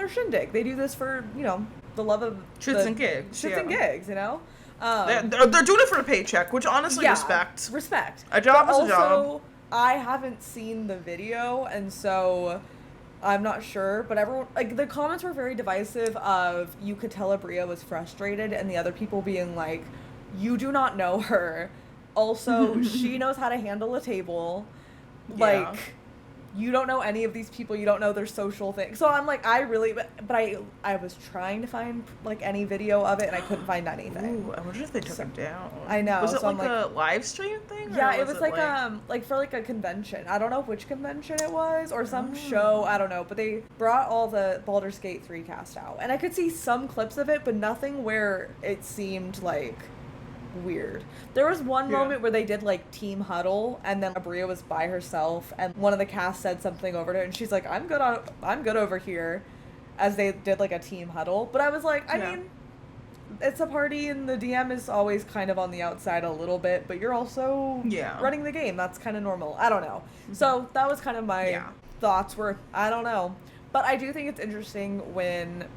shindig. They do this for, you know, the love of shits and gigs. Shits and gigs, you know? They're doing it for a paycheck, which honestly respect. A job is a job. I haven't seen the video, and so I'm not sure, but everyone, like, the comments were very divisive of, you could tell Abria was frustrated, and the other people being like, you do not know her. Also, she knows how to handle a table. Like, you don't know any of these people, you don't know their social thing. So I'm like, I was trying to find, like, any video of it, and I couldn't find anything. Ooh, I wonder if they took it down. I know. Was it like a live stream thing? Yeah, it was like for like a convention. I don't know which convention it was, or some show, I don't know, but they brought all the Baldur's Gate 3 cast out. And I could see some clips of it, but nothing where it seemed like weird. There was one moment where they did like team huddle, and then Abria was by herself, and one of the cast said something over to her, and she's like, I'm good over here, as they did like a team huddle. But I was like, I mean, it's a party, and the DM is always kind of on the outside a little bit, but you're also running the game. That's kind of normal. I don't know. So that was kind of my thoughts were, I don't know. But I do think it's interesting when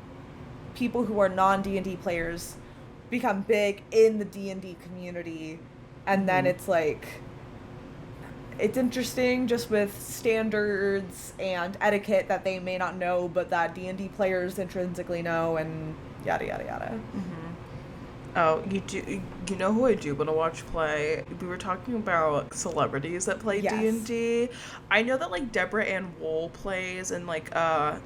people who are non-D&D players become big in the D&D community, and then it's like, it's interesting just with standards and etiquette that they may not know, but that D&D players intrinsically know, and yada yada yada. Oh, you know who I do want to watch play? We were talking about celebrities that play D&D. I know that like Deborah Ann Wool plays, and like I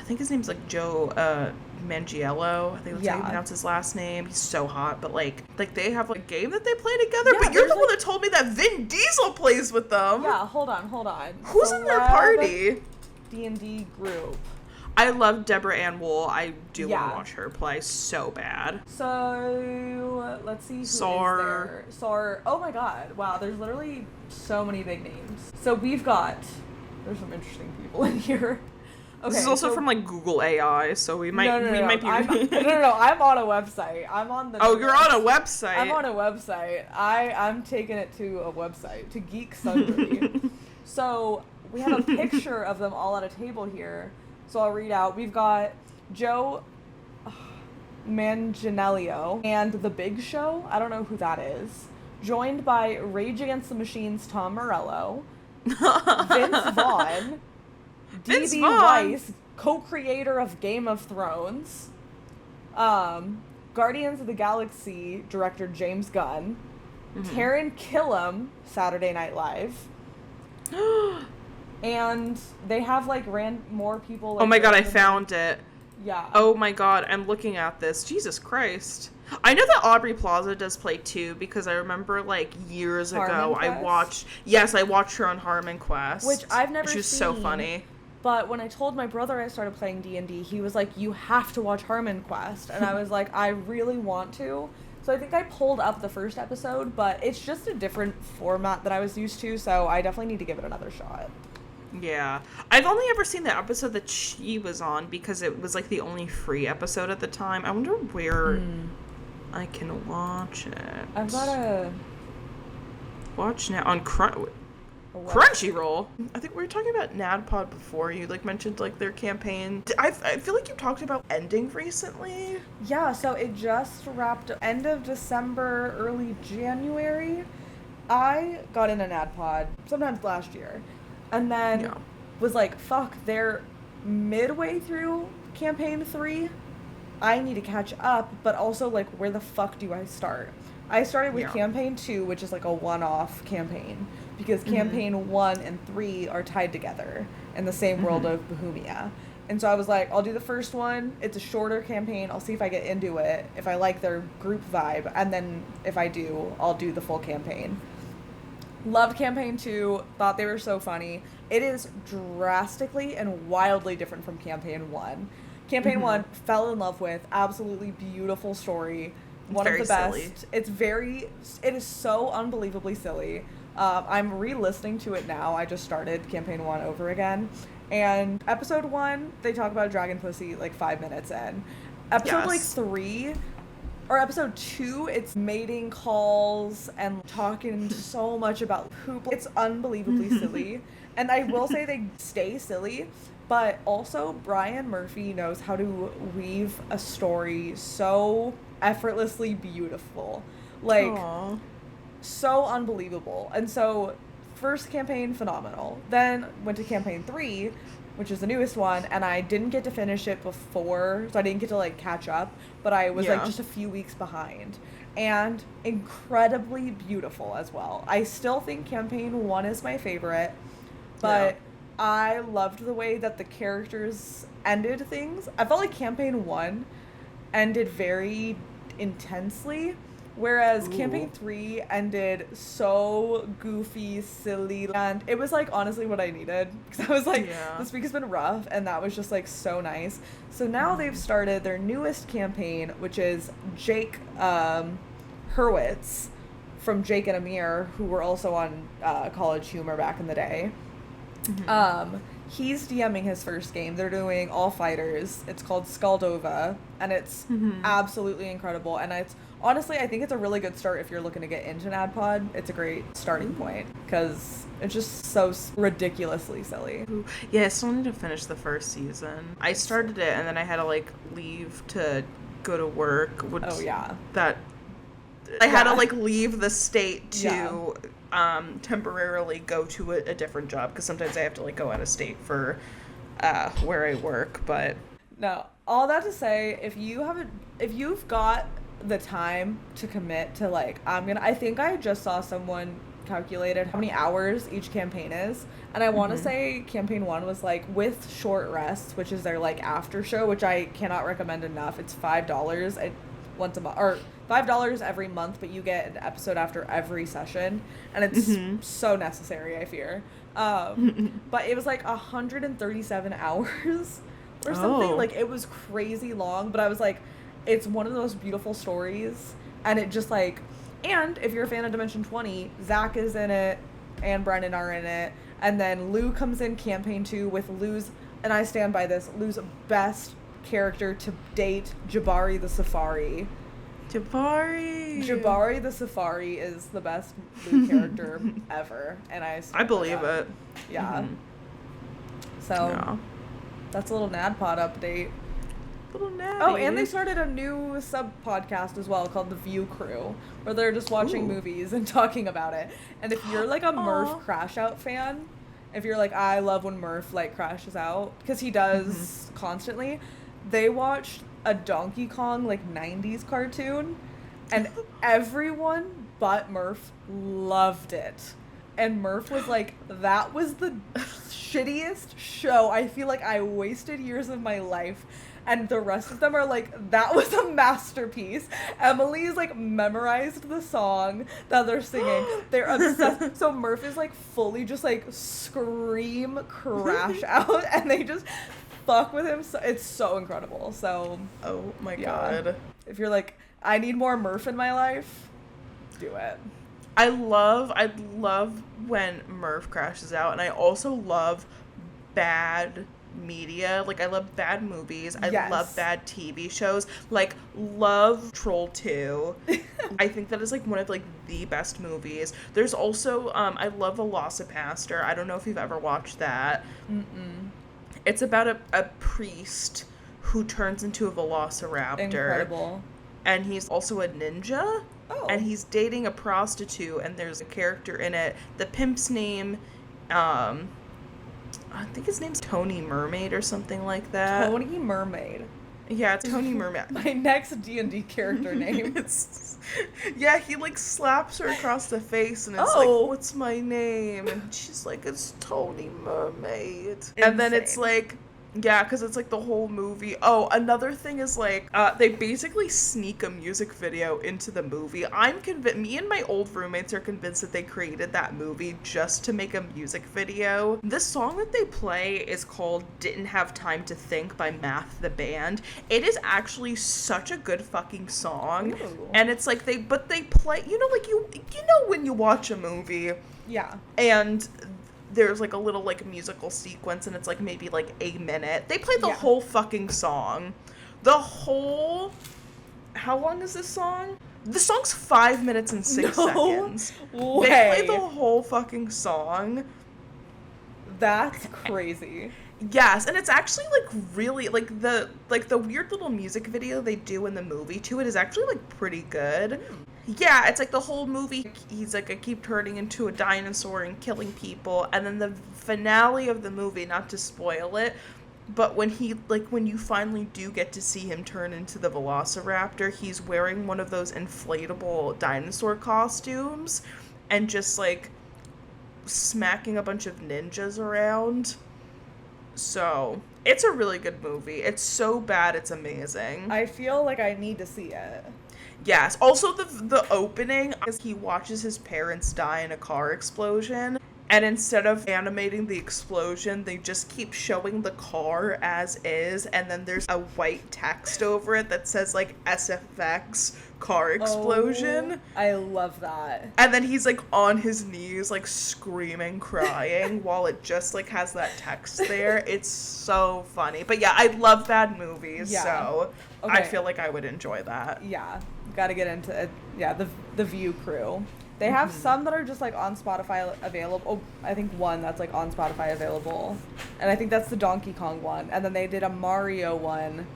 think his name's like Joe Mangiello, I think that's how you pronounce his last name. He's so hot, but like they have like a game that they play together. But you're the one that told me that Vin Diesel plays with them. Yeah, hold on. Who's in their party? D&D group. I love Deborah Ann Wool. I do want to watch her play so bad. So let's see who is there. Sar. Oh my god! Wow, there's literally so many big names. So there's some interesting people in here. Okay, this is also from like Google AI, so we might be. No. I'm on a website. I'm on the. Oh, you're on a website. I'm on a website. I'm taking it to a website, to Geek Sundry. So we have a picture of them all at a table here. So I'll read out. We've got Joe Manganiello and The Big Show. I don't know who that is. Joined by Rage Against the Machine's Tom Morello, Vince Vaughn. D.B. Weiss, co-creator of Game of Thrones, Guardians of the Galaxy director James Gunn, Taran Killam, Saturday Night Live, and they have like more people. Like, oh my god, I found it. Yeah. Oh my god, I'm looking at this. Jesus Christ. I know that Aubrey Plaza does play too, because I remember like years ago I watched her on Harmon Quest, which I've never seen. She was so funny. But when I told my brother I started playing D&D, he was like, you have to watch Harmon Quest. And I was like, I really want to. So I think I pulled up the first episode, but it's just a different format that I was used to, so I definitely need to give it another shot. Yeah. I've only ever seen the episode that she was on because it was like the only free episode at the time. I wonder where I can watch it. I've got a... Watch now on Crunchyroll. I think we were talking about NADPOD before. You like mentioned like their campaign. I feel like you talked about ending recently. Yeah, so it just wrapped end of December, early January. I got in a NADPOD sometimes last year, and then was like, fuck, they're midway through campaign 3. I need to catch up, but also like, where the fuck do I start? I started with campaign 2, which is like a one-off campaign, because campaign 1 and 3 are tied together, in the same world of Bohemia. And so I was like, I'll do the first one. It's a shorter campaign. I'll see if I get into it, if I like their group vibe. And then if I do, I'll do the full campaign. Loved campaign 2. Thought they were so funny. It is drastically and wildly different from campaign 1. Campaign 1, fell in love with. Absolutely beautiful story. One of the best. Silly. It is so unbelievably silly. I'm re-listening to it now. I just started campaign 1 over again. And episode 1, they talk about dragon pussy like 5 minutes in. Episode like 3, or episode 2, it's mating calls and talking so much about poop. It's unbelievably silly. And I will say they stay silly, but also Brian Murphy knows how to weave a story so effortlessly beautiful. Like, aww. So unbelievable. And so first campaign, phenomenal. Then went to campaign 3, which is the newest one, and I didn't get to finish it before, so I didn't get to like catch up, but I was like just a few weeks behind. And incredibly beautiful as well. I still think campaign 1 is my favorite, but I loved the way that the characters ended things. I felt like campaign 1 ended very intensely, whereas campaign 3 ended so goofy, silly, and it was like honestly what I needed, because I was like, this week has been rough, and that was just like so nice. So now they've started their newest campaign, which is Jake Hurwitz from Jake and Amir, who were also on College Humor back in the day. He's DMing his first game. They're doing all fighters. It's called Skaldova, and it's absolutely incredible. And it's honestly, I think it's a really good start if you're looking to get into NADPOD. It's a great starting point because it's just so ridiculously silly. Yeah, I still need to finish the first season. I started it and then I had to like leave to go to work. Which I had to like leave the state to temporarily go to a different job, because sometimes I have to like go out of state for where I work. But no, all that to say, if you've got the time to commit to like, I think I just saw someone calculated how many hours each campaign is, and I want to say campaign 1 was like with short rests, which is their like after show, which I cannot recommend enough. It's $5 once a month, or $5 every month, but you get an episode after every session, and it's so necessary, I fear. But it was like 137 hours or something. Like, it was crazy long, but I was like, it's one of the most beautiful stories, and it just like, and if you're a fan of Dimension 20, Zach is in it, and Brennan are in it, and then Lou comes in campaign 2 with Lou's, and I stand by this, Lou's best character to date, Jabari the Safari. Jabari the Safari is the best Lou character ever, and I believe it. Yeah. So that's a little NADPOD update. Little natty. Oh, and they started a new sub-podcast as well called The View Crew, where they're just watching movies and talking about it. And if you're like a Murph Crash Out fan, if you're like, I love when Murph like crashes out, because he does constantly, they watched a Donkey Kong like 90s cartoon, and everyone but Murph loved it. And Murph was like, that was the shittiest show. I feel like I wasted years of my life. And the rest of them are like, that was a masterpiece. Emily's like memorized the song that they're singing. They're obsessed. So Murph is like fully just like scream crash out, and they just fuck with him. So it's so incredible. So oh my god. If you're like, I need more Murph in my life, do it. I love when Murph crashes out, and I also love bad media. Like, I love bad movies. I love bad TV shows. Like, love Troll 2. I think that is like one of like the best movies. There's also I love Velocipaster. I don't know if you've ever watched that. It's about a priest who turns into a velociraptor. Incredible. And he's also a ninja. Oh. And he's dating a prostitute, and there's a character in it. The pimp's name, I think his name's Tony Mermaid or something like that. Tony Mermaid. Yeah, it's Tony Mermaid. My next D&D character name. Yeah, he, like, slaps her across the face and it's like, what's my name? And she's like, it's Tony Mermaid. Insane. And then it's like, yeah, because it's like the whole movie. Oh, another thing is like, they basically sneak a music video into the movie. I'm convinced, me and my old roommates are convinced that they created that movie just to make a music video. The song that they play is called Didn't Have Time to Think by Math the Band. It is actually such a good fucking song. Ooh. And it's like, they play, you know, like you know when you watch a movie. Yeah. And there's like a little like musical sequence and it's like maybe like a minute. They play the whole fucking song. How long is this song? The song's 5 minutes and 6 seconds. Way. They play the whole fucking song. That's crazy. Yes, and it's actually like really like the weird little music video they do in the movie to it is actually like pretty good. Yeah, it's like the whole movie, he's like, I keep turning into a dinosaur and killing people, and then the finale of the movie, not to spoil it, but when you finally do get to see him turn into the Velociraptor, he's wearing one of those inflatable dinosaur costumes, and just like smacking a bunch of ninjas around. So, it's a really good movie. It's so bad, it's amazing. I feel like I need to see it. Yes. Also, the opening is he watches his parents die in a car explosion, and instead of animating the explosion, they just keep showing the car as is, and then there's a white text over it that says, like, SFX car explosion. Oh, I love that. And then he's, like, on his knees, like, screaming, crying, while it just, like, has that text there. It's so funny. But yeah, I love bad movies, so I feel like I would enjoy that. Yeah. Gotta get into it. Yeah, the View crew. They have some that are just like on Spotify available. Oh, I think one that's like on Spotify available. And I think that's the Donkey Kong one. And then they did a Mario one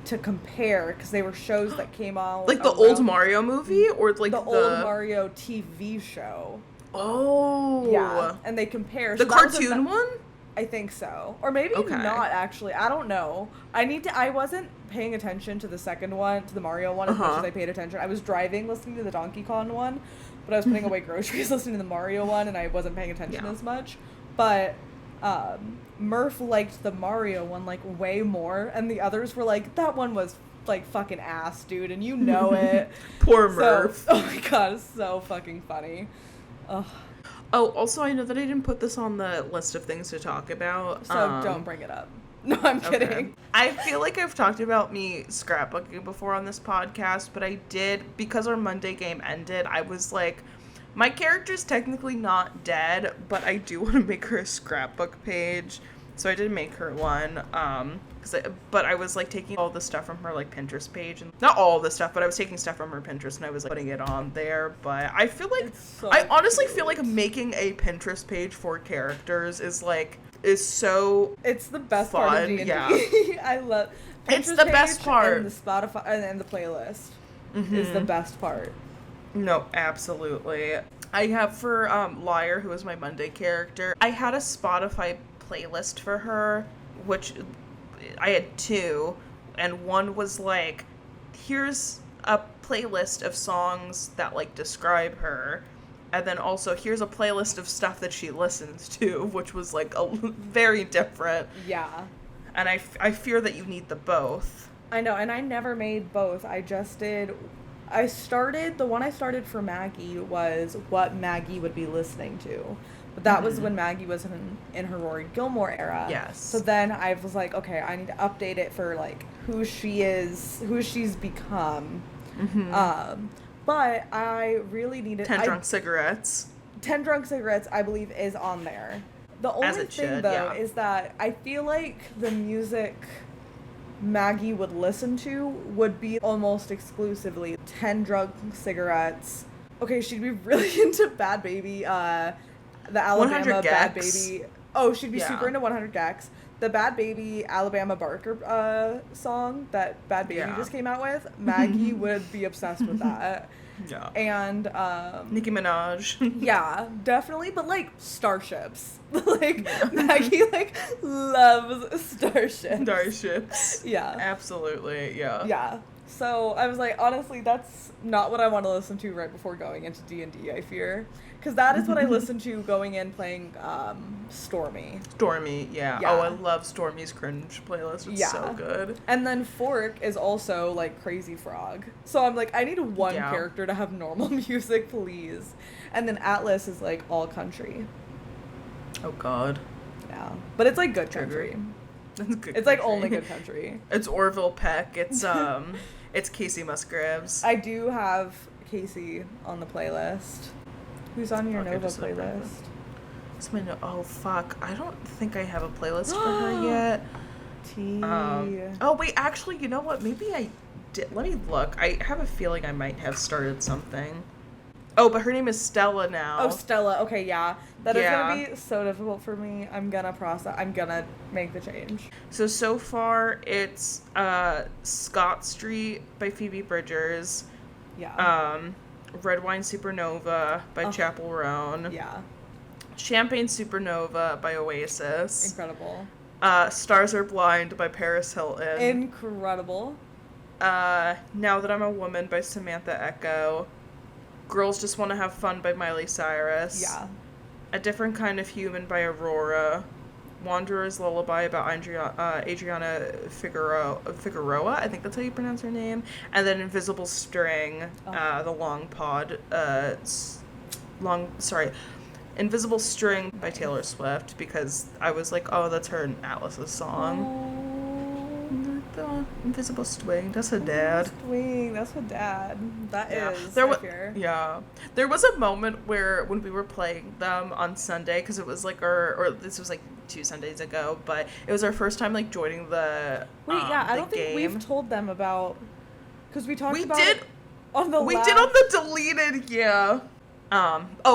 to compare because they were shows that came out. Like the old Mario movie or like the old Mario TV show. Oh. Yeah. And they compare. The cartoon one? I think so. Or maybe not, actually. I don't know. I wasn't paying attention to the second one, to the Mario one, as much as I paid attention. I was driving listening to the Donkey Kong one, but I was putting away groceries listening to the Mario one, and I wasn't paying attention as much. But Murph liked the Mario one, like, way more, and the others were like, that one was, like, fucking ass, dude, and you know it. Poor Murph. Oh my god, it's so fucking funny. Ugh. Oh, also, I know that I didn't put this on the list of things to talk about. So don't bring it up. No, I'm kidding. Okay. I feel like I've talked about me scrapbooking before on this podcast, but I did, because our Monday game ended, I was like, my character's technically not dead, but I do want to make her a scrapbook page. So I did make her one. But I was like taking all the stuff from her like Pinterest page, and not all the stuff, but I was taking stuff from her Pinterest and I was like putting it on there. But I feel like I honestly feel like making a Pinterest page for characters is so it's the best fun. Part of D&D. Yeah. I love Pinterest. It's the best part. And the Spotify and the playlist is the best part. No, absolutely. I have for Liar, who is my Monday character, I had a Spotify playlist for her, which I had two, and one was like, here's a playlist of songs that like describe her, and then also here's a playlist of stuff that she listens to, which was like very different. Yeah. And I fear that you need the both. I know, and I never made both. The one I started for Maggie was what Maggie would be listening to. But that was when Maggie was in her Rory Gilmore era. Yes. So then I was like, okay, I need to update it for like who she's become. But I really needed 10 Drunk Cigarettes. 10 Drunk Cigarettes, I believe, is on there. The only thing though is that I feel like the music Maggie would listen to would be almost exclusively 10 Drunk Cigarettes. Okay, she'd be really into Bad Baby, the Alabama Bad Baby. Oh, she'd be super into 100 Gex. The Bad Baby Alabama Barker song that Bad Baby just came out with, Maggie would be obsessed with that. Yeah. And Nicki Minaj. Yeah, definitely, but like starships. Like Maggie like loves starships. Starships. Yeah. Absolutely, yeah. Yeah. So I was like, honestly, that's not what I want to listen to right before going into D&D, I fear. Because that is what I listened to going in playing Stormy. Stormy, yeah. Oh, I love Stormy's cringe playlist. It's so good. And then Fork is also, like, Crazy Frog. So I'm like, I need one character to have normal music, please. And then Atlas is, like, all country. Oh, God. Yeah. But it's, like, good country. It's like only good country. It's Orville Peck. It's it's Casey Musgraves. I do have Casey on the playlist. Who's on your Nova playlist? Oh fuck! I don't think I have a playlist for her yet. Oh wait, actually, you know what? Maybe I did. Let me look. I have a feeling I might have started something. Oh, but her name is Stella now. Oh, Stella. Okay, yeah. That is gonna be so difficult for me. I'm gonna make the change. So far, it's Scott Street by Phoebe Bridgers. Yeah. Red Wine Supernova by Chapel Roan. Yeah. Champagne Supernova by Oasis. Incredible. Stars Are Blind by Paris Hilton. Incredible. Now That I'm a Woman by Samantha Echo. Girls Just Want to Have Fun by Miley Cyrus. Yeah. A Different Kind of Human by Aurora. Wanderer's Lullaby by Adriana Figueroa, I think that's how you pronounce her name. And then Invisible String, the long pod, Invisible String by Taylor Swift, because I was like, oh, that's her and Atlas's song. The Invisible Swing, that's her dad. That's her dad. That is. Yeah. There was a moment where when we were playing them on Sunday, because it was like or this was like 2 Sundays ago, but it was our first time like joining the I don't think we've told them about, because we talked about it on the deleted,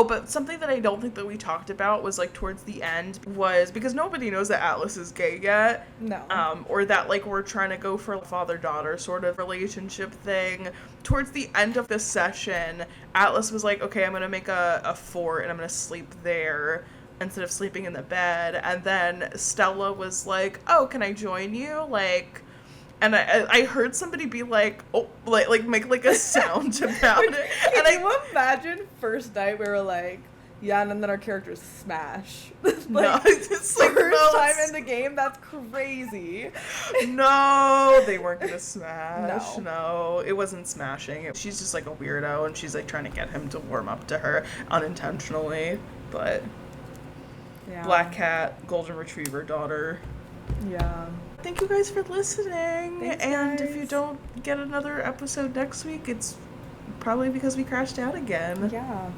but something that I don't think that we talked about was like towards the end was, because nobody knows that Atlas is gay yet. No. Or that like we're trying to go for a father-daughter sort of relationship thing. Towards the end of the session, Atlas was like, okay, I'm going to make a fort and I'm going to sleep there instead of sleeping in the bed. And then Stella was like, oh, can I join you? Like, and I heard somebody be like, oh, like make like a sound about it. Can you imagine first night we were like, yeah, and then our characters smash. No, it's like first time in the game, that's crazy. No, they weren't gonna smash. No, it wasn't smashing. She's just like a weirdo, and she's like trying to get him to warm up to her unintentionally. But Black cat, golden retriever daughter. Yeah. Thank you guys for listening. Thanks, and guys. If you don't get another episode next week, it's probably because we crashed out again. Yeah.